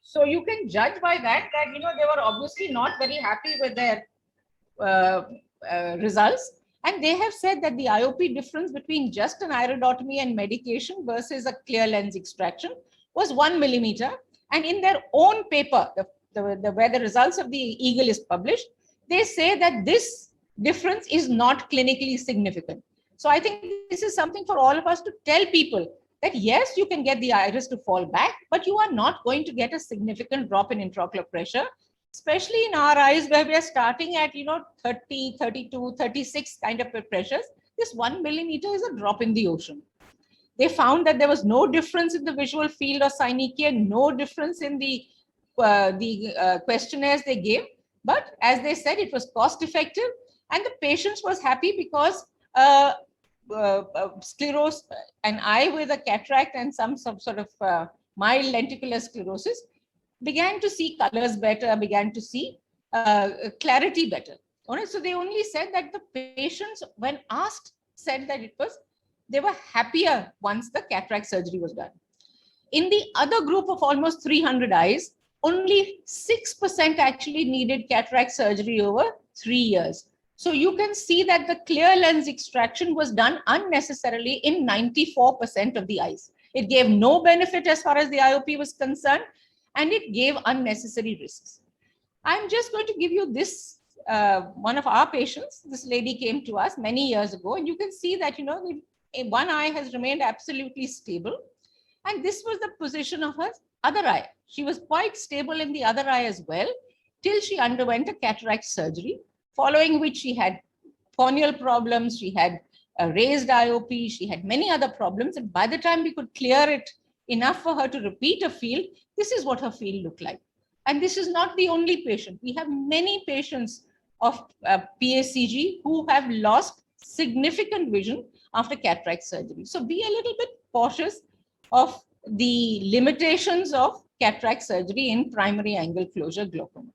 So you can judge by that, they were obviously not very happy with their results. And they have said that the IOP difference between just an iridotomy and medication versus a clear lens extraction was 1 millimeter. And in their own paper, where the results of the EAGLE is published, they say that this difference is not clinically significant. So I think this is something for all of us to tell people that yes, you can get the iris to fall back, but you are not going to get a significant drop in intraocular pressure, especially in our eyes where we are starting at 30, 32, 36 kind of pressures. This 1 millimeter is a drop in the ocean. They found that there was no difference in the visual field or synechia, no difference in the questionnaires they gave, but as they said, it was cost effective, and the patients was happy because sclerosis, an eye with a cataract and some sort of mild lenticular sclerosis, began to see colors better, began to see clarity better. So they only said that the patients, when asked, said that they were happier once the cataract surgery was done. In the other group of almost 300 eyes, only 6% actually needed cataract surgery over 3 years. So you can see that the clear lens extraction was done unnecessarily in 94% of the eyes. It gave no benefit as far as the IOP was concerned, and it gave unnecessary risks. I'm just going to give you this, one of our patients. This lady came to us many years ago, and you can see that, one eye has remained absolutely stable. And this was the position of her other eye. She was quite stable in the other eye as well, till she underwent a cataract surgery, following which she had corneal problems, she had a raised IOP, she had many other problems. And by the time we could clear it enough for her to repeat a field, this is what her field looked like. And this is not the only patient. We have many patients of PACG who have lost significant vision after cataract surgery. So be a little bit cautious of the limitations of cataract surgery in primary angle closure glaucoma.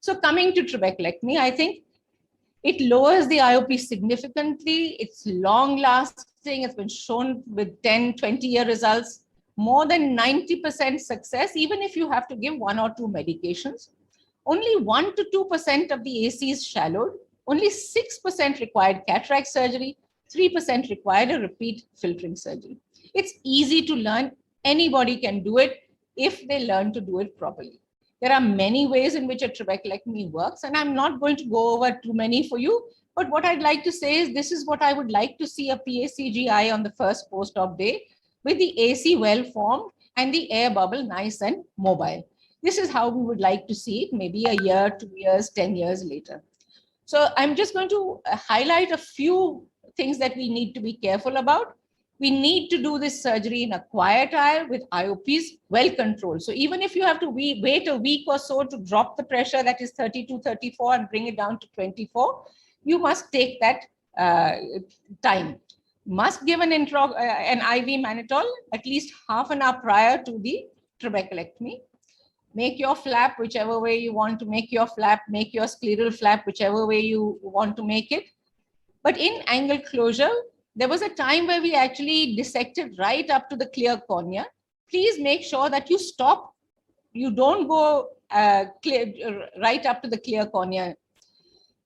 So coming to trabeculectomy, I think it lowers the IOP significantly. It's long lasting. It's been shown with 10, 20-year results, more than 90% success, even if you have to give 1 or 2 medications. Only 1 to 2% of the AC is shallowed. Only 6% required cataract surgery. 3% required a repeat filtering surgery. It's easy to learn. Anybody can do it if they learn to do it properly. There are many ways in which a trabeculectomy works, and I'm not going to go over too many for you, but what I'd like to say is this is what I would like to see a PACG eye on the first post-op day, with the AC well formed and the air bubble nice and mobile. This is how we would like to see it maybe a year, 2 years, 10 years later. So I'm just going to highlight a few things that we need to be careful about. We need to do this surgery in a quiet eye with IOPs well controlled. So even if you have to wait a week or so to drop the pressure that is 32, 34 and bring it down to 24, you must take that time. Must give an IV mannitol at least half an hour prior to the trabeculectomy. Make your flap whichever way you want to make your flap, make your scleral flap whichever way you want to make it. But in angle closure, there was a time where we actually dissected right up to the clear cornea. Please make sure that you stop. You don't go right up to the clear cornea.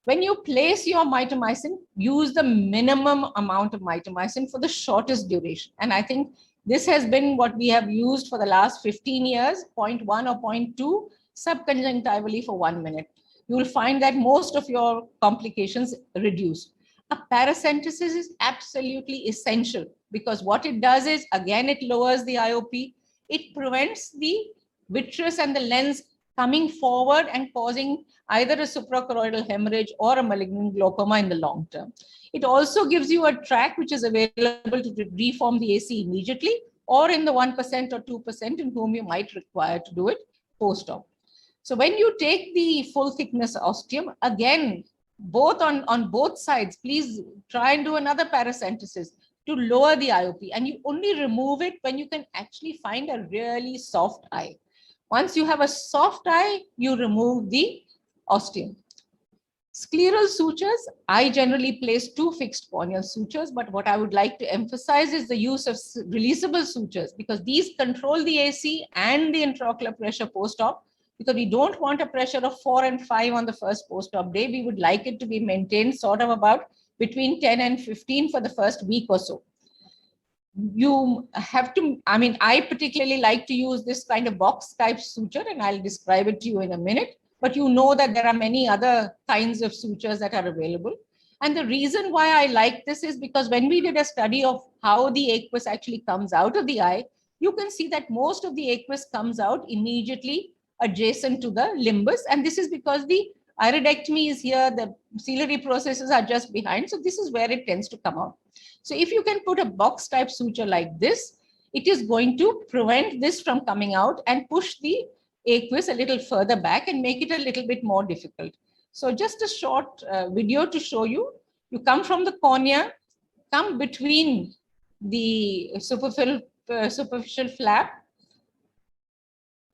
When you place your mitomycin, use the minimum amount of mitomycin for the shortest duration. And I think this has been what we have used for the last 15 years, 0.1 or 0.2 subconjunctivally for 1 minute. You will find that most of your complications reduce. A paracentesis is absolutely essential because what it does is, again, it lowers the IOP. It prevents the vitreous and the lens coming forward and causing either a suprachoroidal hemorrhage or a malignant glaucoma in the long term. It also gives you a track which is available to reform the AC immediately, or in the 1% or 2% in whom you might require to do it post-op. So when you take the full thickness ostium, again, on both sides, please try and do another paracentesis to lower the IOP. And you only remove it when you can actually find a really soft eye. Once you have a soft eye, you remove the ostium. Scleral sutures, I generally place 2 fixed corneal sutures, but what I would like to emphasize is the use of releasable sutures, because these control the AC and the intraocular pressure post-op, because we don't want a pressure of 4 and 5 on the first post-op day. We would like it to be maintained sort of about between 10 and 15 for the first week or so. You have to, I particularly like to use this kind of box type suture, and I'll describe it to you in a minute, but you know that there are many other kinds of sutures that are available. And the reason why I like this is because when we did a study of how the aqueous actually comes out of the eye, you can see that most of the aqueous comes out immediately adjacent to the limbus. And this is because the iridectomy is here, the ciliary processes are just behind. So this is where it tends to come out. So if you can put a box type suture like this, it is going to prevent this from coming out and push the aqueous a little further back and make it a little bit more difficult. So just a short video to show you. You come from the cornea, come between the superficial flap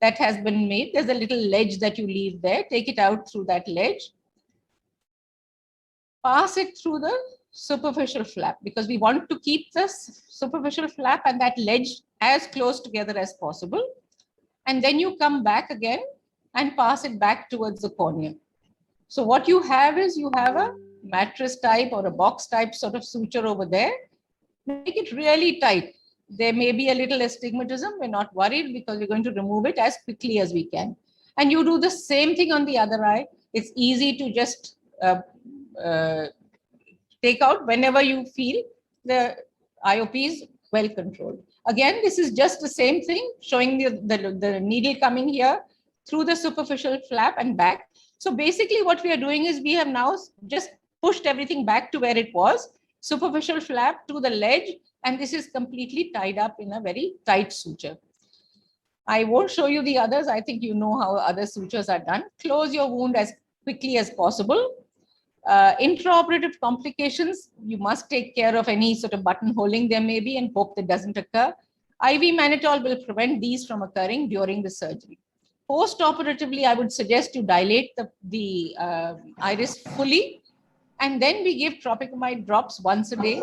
that has been made. There's a little ledge that you leave there. Take it out through that ledge. Pass it through the superficial flap, because we want to keep the superficial flap and that ledge as close together as possible. And then you come back again and pass it back towards the cornea. So what you have is you have a mattress type or a box type sort of suture over there. Make it really tight. There may be a little astigmatism. We're not worried because we're going to remove it as quickly as we can. And you do the same thing on the other eye. It's easy to just take out whenever you feel the IOP is well controlled. Again, this is just the same thing, showing the needle coming here through the superficial flap and back. So basically what we are doing is we have now just pushed everything back to where it was, superficial flap to the ledge, and this is completely tied up in a very tight suture. I won't show you the others. I think you know how other sutures are done. Close your wound as quickly as possible. Intraoperative complications, you must take care of any sort of buttonholing there may be and hope that doesn't occur. IV mannitol will prevent these from occurring during the surgery. Post-operatively, I would suggest you dilate the iris fully, and then we give tropicamide drops once a day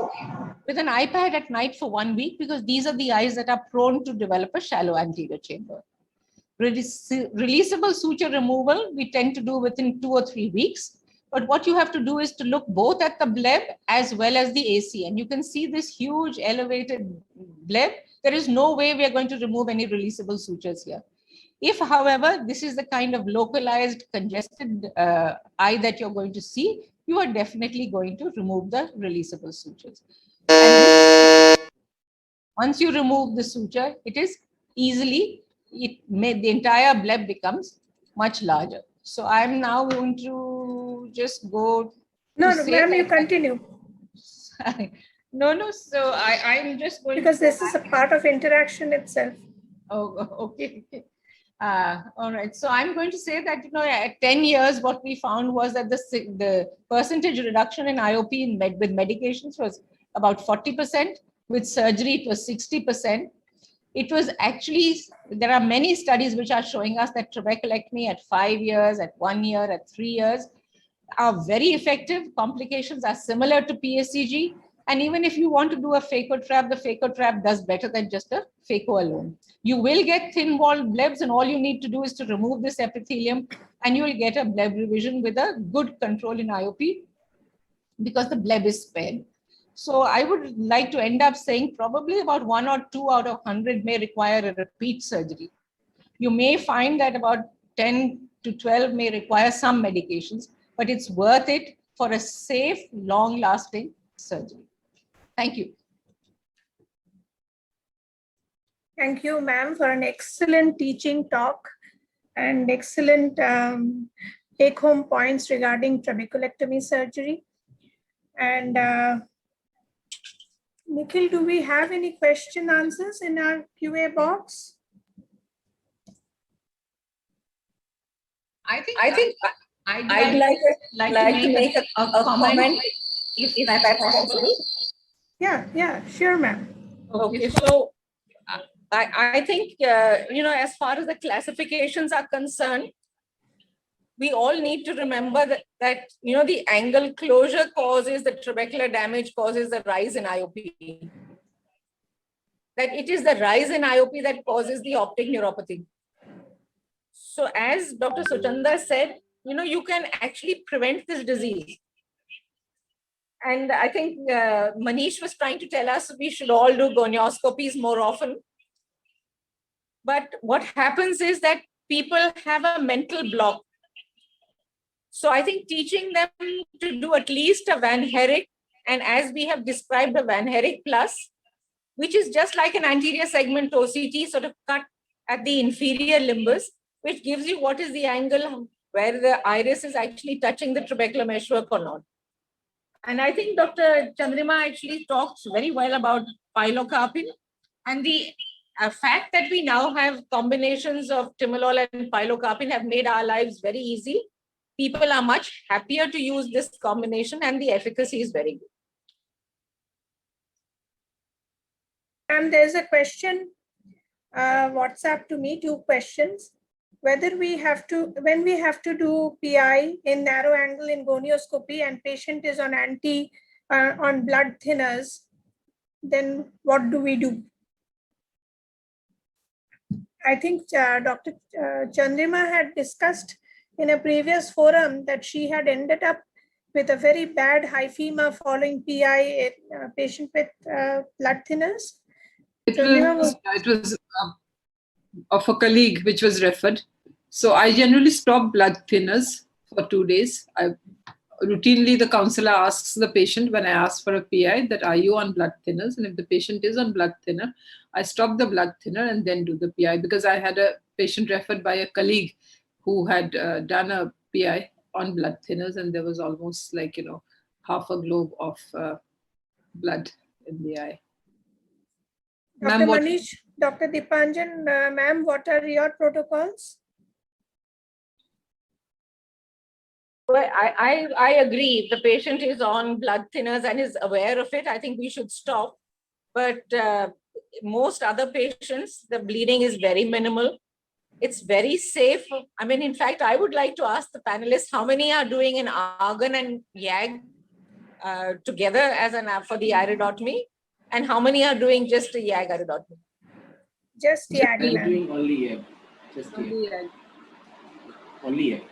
with an iPad at night for 1 week, because these are the eyes that are prone to develop a shallow anterior chamber. Releasable suture removal, we tend to do within 2 or 3 weeks. But what you have to do is to look both at the bleb as well as the AC. And you can see this huge elevated bleb. There is no way we are going to remove any releasable sutures here. If, however, this is the kind of localized congested eye that you're going to see, you are definitely going to remove the releasable sutures. And once you remove the suture, it is easily, the entire bleb becomes much larger. So I'm now going to to just go. No, to no, say ma'am, you that- continue, No. So I'm just going because to go this is a back. part of interaction itself. Oh, okay. All right. So I'm going to say that, at 10 years, what we found was that the percentage reduction in IOP with medications was about 40%. With surgery, it was 60%. It was actually, there are many studies which are showing us that trabeculectomy at 5 years, at 1 year, at 3 years are very effective. Complications are similar to PSCG. And even if you want to do a phaco trap, the phaco trap does better than just a phaco alone. You will get thin walled blebs, and all you need to do is to remove this epithelium, and you will get a bleb revision with a good control in IOP because the bleb is spared. So I would like to end up saying probably about 1 or 2 out of 100 may require a repeat surgery. You may find that about 10 to 12 may require some medications, but it's worth it for a safe, long-lasting surgery. Thank you. Thank you, ma'am, for an excellent teaching talk and excellent take-home points regarding trabeculectomy surgery. And Nikhil, do we have any question answers in our QA box? I think I'd like to make a comment if that's possible. Yeah, sure, ma'am. Okay, so I think, as far as the classifications are concerned, we all need to remember that the angle closure causes the trabecular damage, causes the rise in IOP. That it is the rise in IOP that causes the optic neuropathy. So as Dr. Suchanda said, you can actually prevent this disease. And I think Manish was trying to tell us we should all do gonioscopies more often. But what happens is that people have a mental block. So I think teaching them to do at least a Van Herrick, and as we have described, a Van Herrick plus, which is just like an anterior segment OCT sort of cut at the inferior limbus, which gives you what is the angle where the iris is actually touching the trabecular meshwork or not. And I think Dr. Chandrima actually talks very well about pilocarpine, and the fact that we now have combinations of timolol and pilocarpine have made our lives very easy. People are much happier to use this combination, and the efficacy is very good. And there's a question, WhatsApp to me, 2 questions. Whether when we have to do PI in narrow angle in gonioscopy and patient is on on blood thinners, then what do we do? I think Dr. Chandrima had discussed in a previous forum that she had ended up with a very bad hyphema following PI in a patient with blood thinners. It was of a colleague which was referred. So I generally stop blood thinners for 2 days. Routinely, the counselor asks the patient when I ask for a PI that are you on blood thinners? And if the patient is on blood thinner, I stop the blood thinner and then do the PI, because I had a patient referred by a colleague who had done a PI on blood thinners, and there was almost like, half a globe of blood in the eye. Dr. Manish, Dr. Dipanjan, ma'am, what are your protocols? Well, I agree. If the patient is on blood thinners and is aware of it, I think we should stop. But most other patients, the bleeding is very minimal. It's very safe. I mean, in fact, I would like to ask the panelists how many are doing an argon and YAG together as an for the iridotomy, and how many are doing just a YAG iridotomy? Just YAG, I'm ma'am. doing only YAG. Just YAG. Only YAG.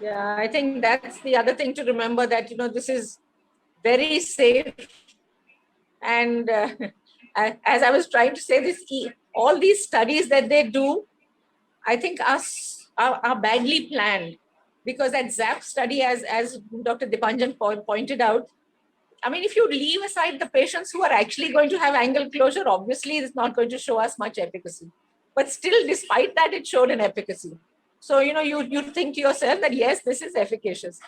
Yeah, I think that's the other thing to remember, that, this is very safe. And as I was trying to say, all these studies that they do, I think are badly planned, because that ZAP study, as Dr. Dipanjan pointed out, I mean, if you leave aside the patients who are actually going to have angle closure, obviously it's not going to show us much efficacy. But still, despite that, it showed an efficacy. So, you think to yourself that, yes, this is efficacious.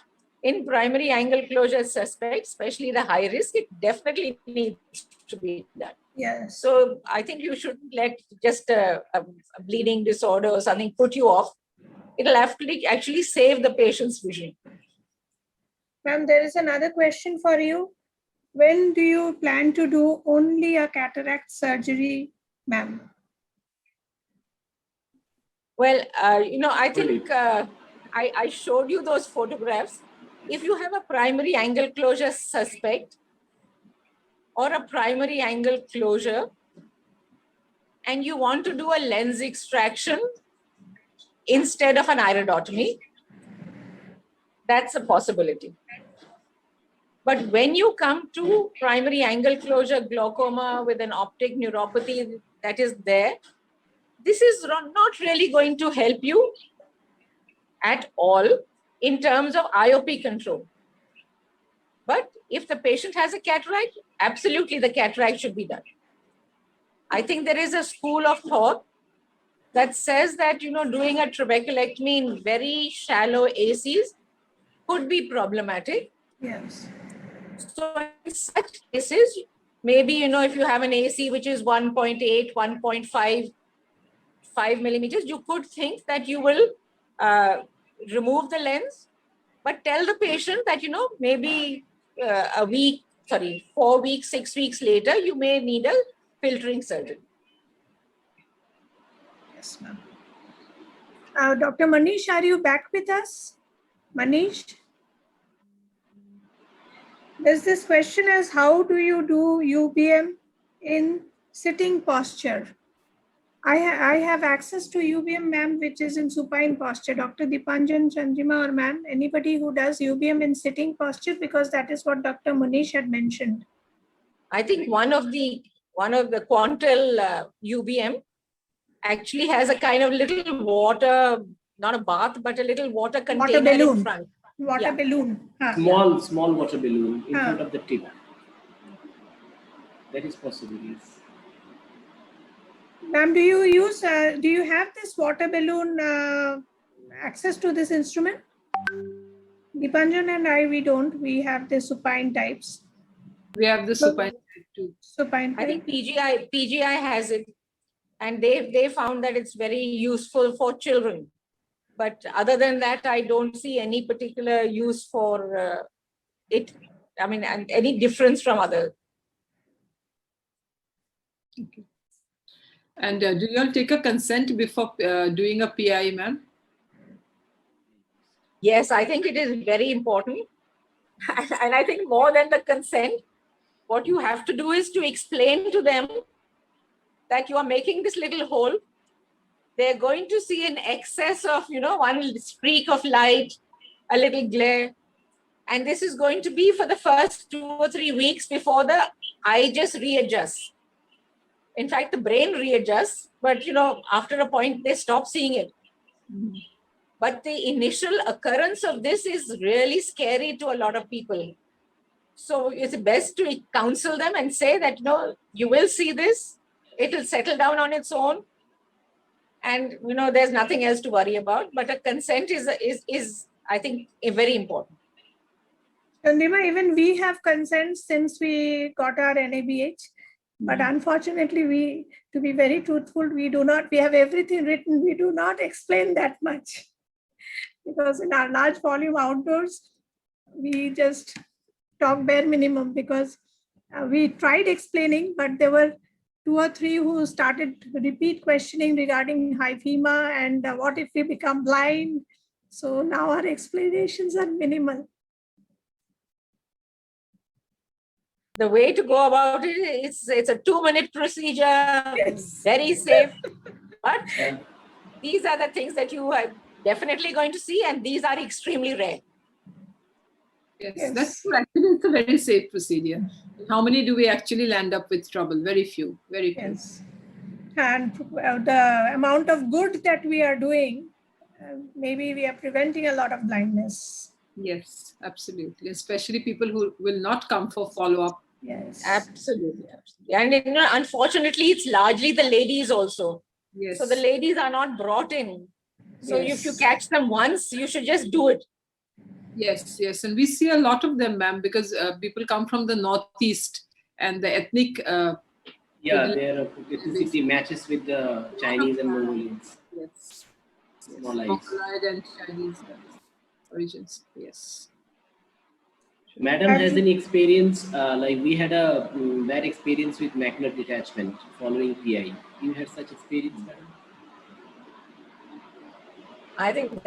in primary angle closure suspects, especially the high risk, it definitely needs to be done. Yes. So I think you shouldn't let just a bleeding disorder or something put you off. It'll actually save the patient's vision. Ma'am, there is another question for you. When do you plan to do only a cataract surgery, ma'am? Well, I think I showed you those photographs. If you have a primary angle closure suspect or a primary angle closure, and you want to do a lens extraction instead of an iridotomy, that's a possibility. But when you come to primary angle closure glaucoma with an optic neuropathy that is there, this is not really going to help you at all in terms of IOP control. But if the patient has a cataract, absolutely the cataract should be done. I think there is a school of thought that says that, doing a trabeculectomy in very shallow ACs could be problematic. Yes. So in such cases, maybe, if you have an AC which is 1.8, 1.5 millimeters, you could think that you will remove the lens, but tell the patient that, maybe 4 weeks, 6 weeks later, you may need a filtering surgery. Yes, ma'am. Dr. Manish, are you back with us? Manish? There's this question as how do you do UBM in sitting posture? I have access to UBM, ma'am, which is in supine posture. Dr. Deepanjan Chandrima or ma'am, anybody who does UBM in sitting posture, because that is what Dr. Manish had mentioned. I think one of the Quantel UBM actually has a kind of little water, not a bath, but a little water container balloon. in front. Water balloon. Small water balloon in front of the tip. That is possible, yes. Ma'am, do you have this water balloon access to this instrument? Deepanjan and I, we don't. We have the supine types. We have the supine type too. Supine I type. think PGI has it, and they found that it's very useful for children. But other than that, I don't see any particular use for it. I mean, and any difference from others. Okay. And do you all take a consent before doing a PI, ma'am? Yes, I think it is very important. And I think more than the consent, what you have to do is to explain to them that you are making this little hole. They're going to see an excess of, one streak of light, a little glare. And this is going to be for the first 2 or 3 weeks before the eye just readjusts. In fact, the brain readjusts, but, after a point, they stop seeing it. Mm-hmm. But the initial occurrence of this is really scary to a lot of people. So it's best to counsel them and say that, you will see this. It will settle down on its own. And, there's nothing else to worry about. But a consent is I think, very important. Chandrima, even we have consent since we got our NABH. But unfortunately, to be very truthful, we have everything written. We do not explain that much. Because in our large volume outdoors, we just talk bare minimum because we tried explaining, but there were 2 or 3 who started repeat questioning regarding hyphema and what if we become blind. So now our explanations are minimal. The way to go about it, it's a 2-minute procedure, yes. Very safe. But these are the things that you are definitely going to see, and these are extremely rare. Yes, that's true. Actually, it's a very safe procedure. How many do we actually land up with trouble? Very few, very few. Yes. And the amount of good that we are doing, maybe we are preventing a lot of blindness. Yes, absolutely. Especially people who will not come for follow-up. Yes, absolutely. And unfortunately, it's largely the ladies also. Yes. So the ladies are not brought in. So if you catch them once, you should just do it. Yes, yes. And we see a lot of them, ma'am, because people come from the Northeast and the ethnic. Yeah, their ethnicity matches with the Chinese and Mongolians. Yes. Small eyes. Mongoloid and Chinese origins. Yes. Madam has any experience, like we had a bad experience with macular detachment following PI. You had such experience, madam? I think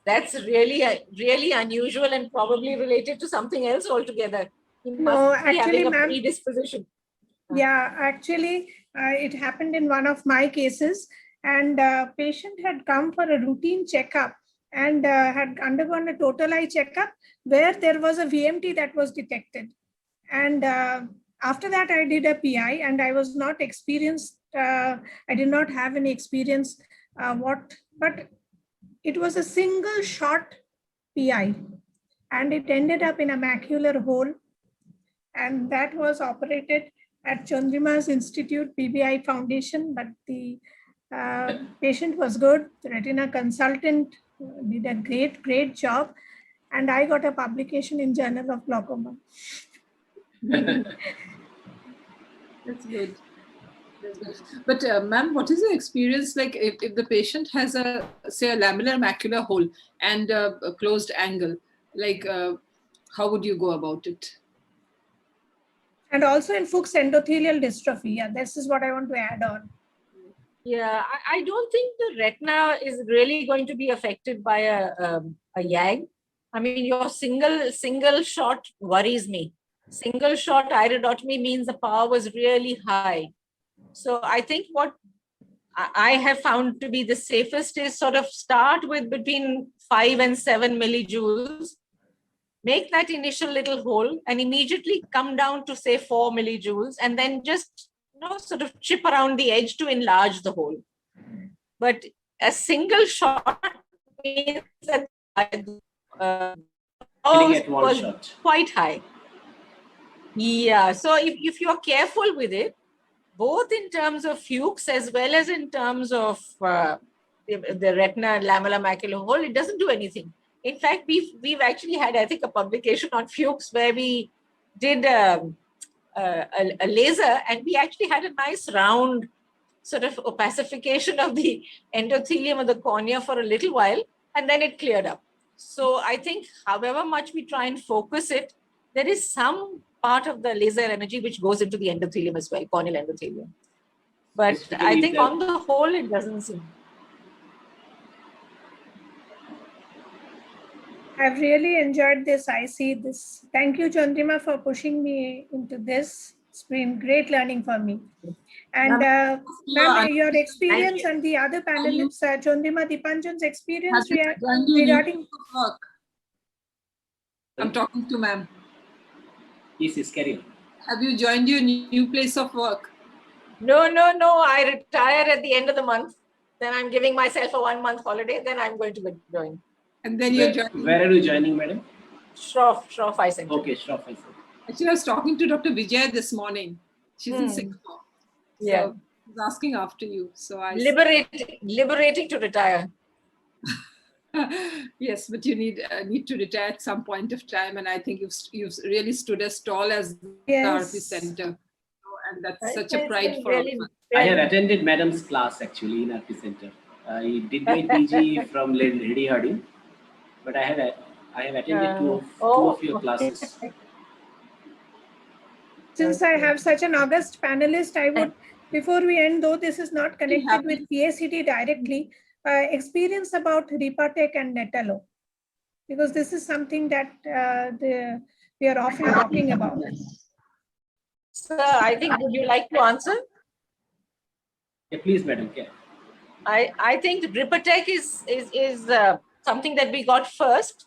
that's really unusual and probably related to something else altogether. He No, must be actually, having a ma'am. predisposition. Yeah, actually, it happened in one of my cases, and patient had come for a routine checkup and had undergone a total eye checkup where there was a VMT that was detected. And after that, I did a PI, and I was not experienced. I did not have any experience. But it was a single shot PI, and it ended up in a macular hole, and that was operated at Chandrima's Institute PBI Foundation, but the patient was good. The retina consultant did a great job, and I got a publication in Journal of Glaucoma. That's good. That's good. But ma'am, what is the experience like if the patient has a, say, a lamellar macular hole and a closed angle? Like, how would you go about it? And also in Fuchs endothelial dystrophy. Yeah, this is what I want to add on. Yeah, I don't think the retina is really going to be affected by a YAG. I mean, your single shot worries me. Single shot iridotomy means the power was really high. So I think what I have found to be the safest is sort of start with between 5 and 7 millijoules, make that initial little hole and immediately come down to say 4 millijoules and then just sort of chip around the edge to enlarge the hole. But a single shot means that was shot. quite high. Yeah, so if you're careful with it, both in terms of Fuchs as well as in terms of the retina lamellar macular hole, it doesn't do anything. In fact, we've actually had, I think, a publication on Fuchs where we did a laser and we actually had a nice round sort of opacification of the endothelium of the cornea for a little while, and then it cleared up. So I think however much we try and focus it, there is some part of the laser energy which goes into the endothelium as well, corneal endothelium. But I think on the whole, it doesn't seem. I've really enjoyed this. I see this. Thank you, Chandrima, for pushing me into this. It's been great learning for me. And ma'am, your experience and the other panelists, Chandrima Dipanjan's experience regarding work. I'm talking to ma'am. Yes, carry on. Have you joined your new place of work? No. I retire at the end of the month. Then I'm giving myself a 1 month holiday. Then I'm going to join. And then you're joining. Where are you joining, madam? Shroff Eye Center. Okay, Shroff Eye Center. Actually, I was talking to Dr. Vijay this morning. She's in Singapore. Yeah. So I was asking after you. So I liberating to retire. Yes, but you need to retire at some point of time, and I think you've really stood as tall as the RP Center, and that's such a pride for all of us. I have attended madam's class actually in RP Center. I did my PG from Lady Harding, but I have attended two of your classes. Since I have such an august panelist, I would, before we end, though this is not connected with PACD directly, experience about Ripatech and Netello, because this is something that we are often talking about. Sir, I think, would you like to answer? Yeah, please, madam. Yeah. I think Ripatech is something that we got first.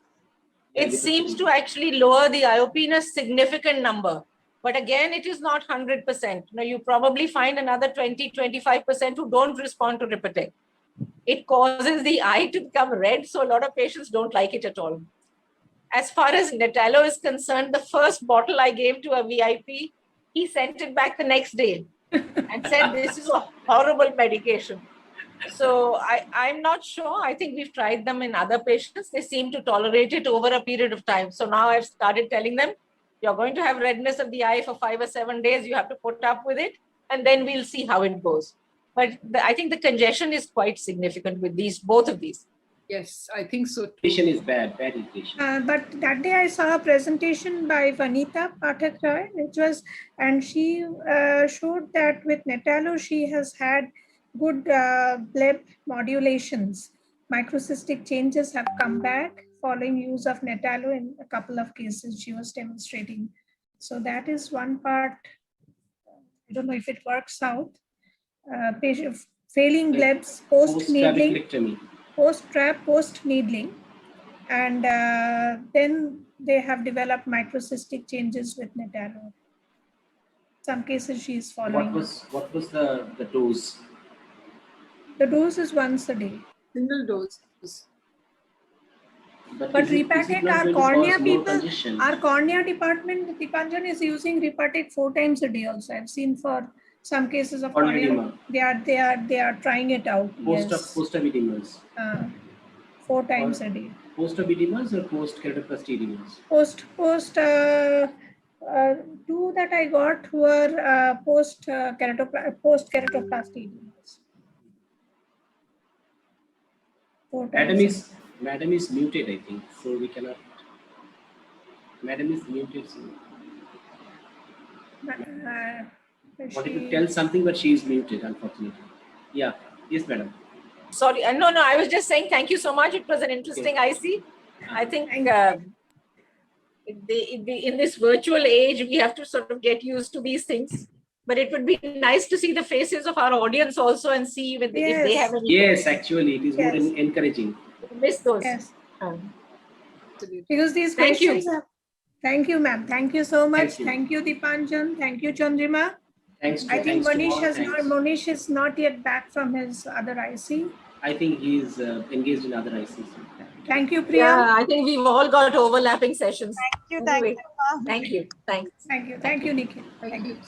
It seems to actually lower the IOP in a significant number. But again, it is not 100%. You probably find another 20-25% who don't respond to Ripatech. It causes the eye to become red, so a lot of patients don't like it at all. As far as Netello is concerned, the first bottle I gave to a VIP, he sent it back the next day and said, this is a horrible medication. So I'm not sure. I think we've tried them in other patients. They seem to tolerate it over a period of time. So now I've started telling them, you're going to have redness of the eye for 5 or 7 days. You have to put up with it, and then we'll see how it goes. But I think the congestion is quite significant with both of these. Yes, I think so. Irritation is bad irritation. But that day I saw a presentation by Vanita Pathak Roy, and she showed that with Netalo, she has had good bleb modulations. Microcystic changes have come back following use of Netalo in a couple of cases she was demonstrating. So that is one part. I don't know if it works out. Patient failing blebs post needling. Post-trabeculectomy. Post-trap, post-needling, and then they have developed microcystic changes with Netalo. Some cases she is following. What was the dose? The dose is once a day. Single dose. But is it Ripatit, not our going to cornea cause more people, congestion? our cornea department, Dipanjan is using Ripatit 4 times a day also. I've seen for some cases of Corneal cornea, edema. they are trying it out. Yes. Post-op edemas. 4 times a day. Post-op edemas or post-keratoplasty edemas? Two that I got were post-keratoplasty edemas. 4 times. Madam is muted, I think, so we cannot. Madam is muted. So wanted to tell something, but she is muted, unfortunately. Yeah. Yes, madam. Sorry, no, I was just saying thank you so much. It was an interesting IC. I think in this virtual age, we have to sort of get used to these things. But it would be nice to see the faces of our audience also and see if they have any. Yes, actually, it is more encouraging. Miss those. Yes. Because these Thank you. questions are. Thank you, ma'am. Thank you so much. Thank you. Thank you, Dipanjan. Thank you, Chandrima. Thanks to I think thanks. Monish is not yet back from his other IC. I think he is engaged in other ICs. Thank you, Priya. Yeah, I think we've all got overlapping sessions. Thank you. Anyway, Thank you. thank you. Thanks. Thank you. Thank you, Nikhil. Thank you.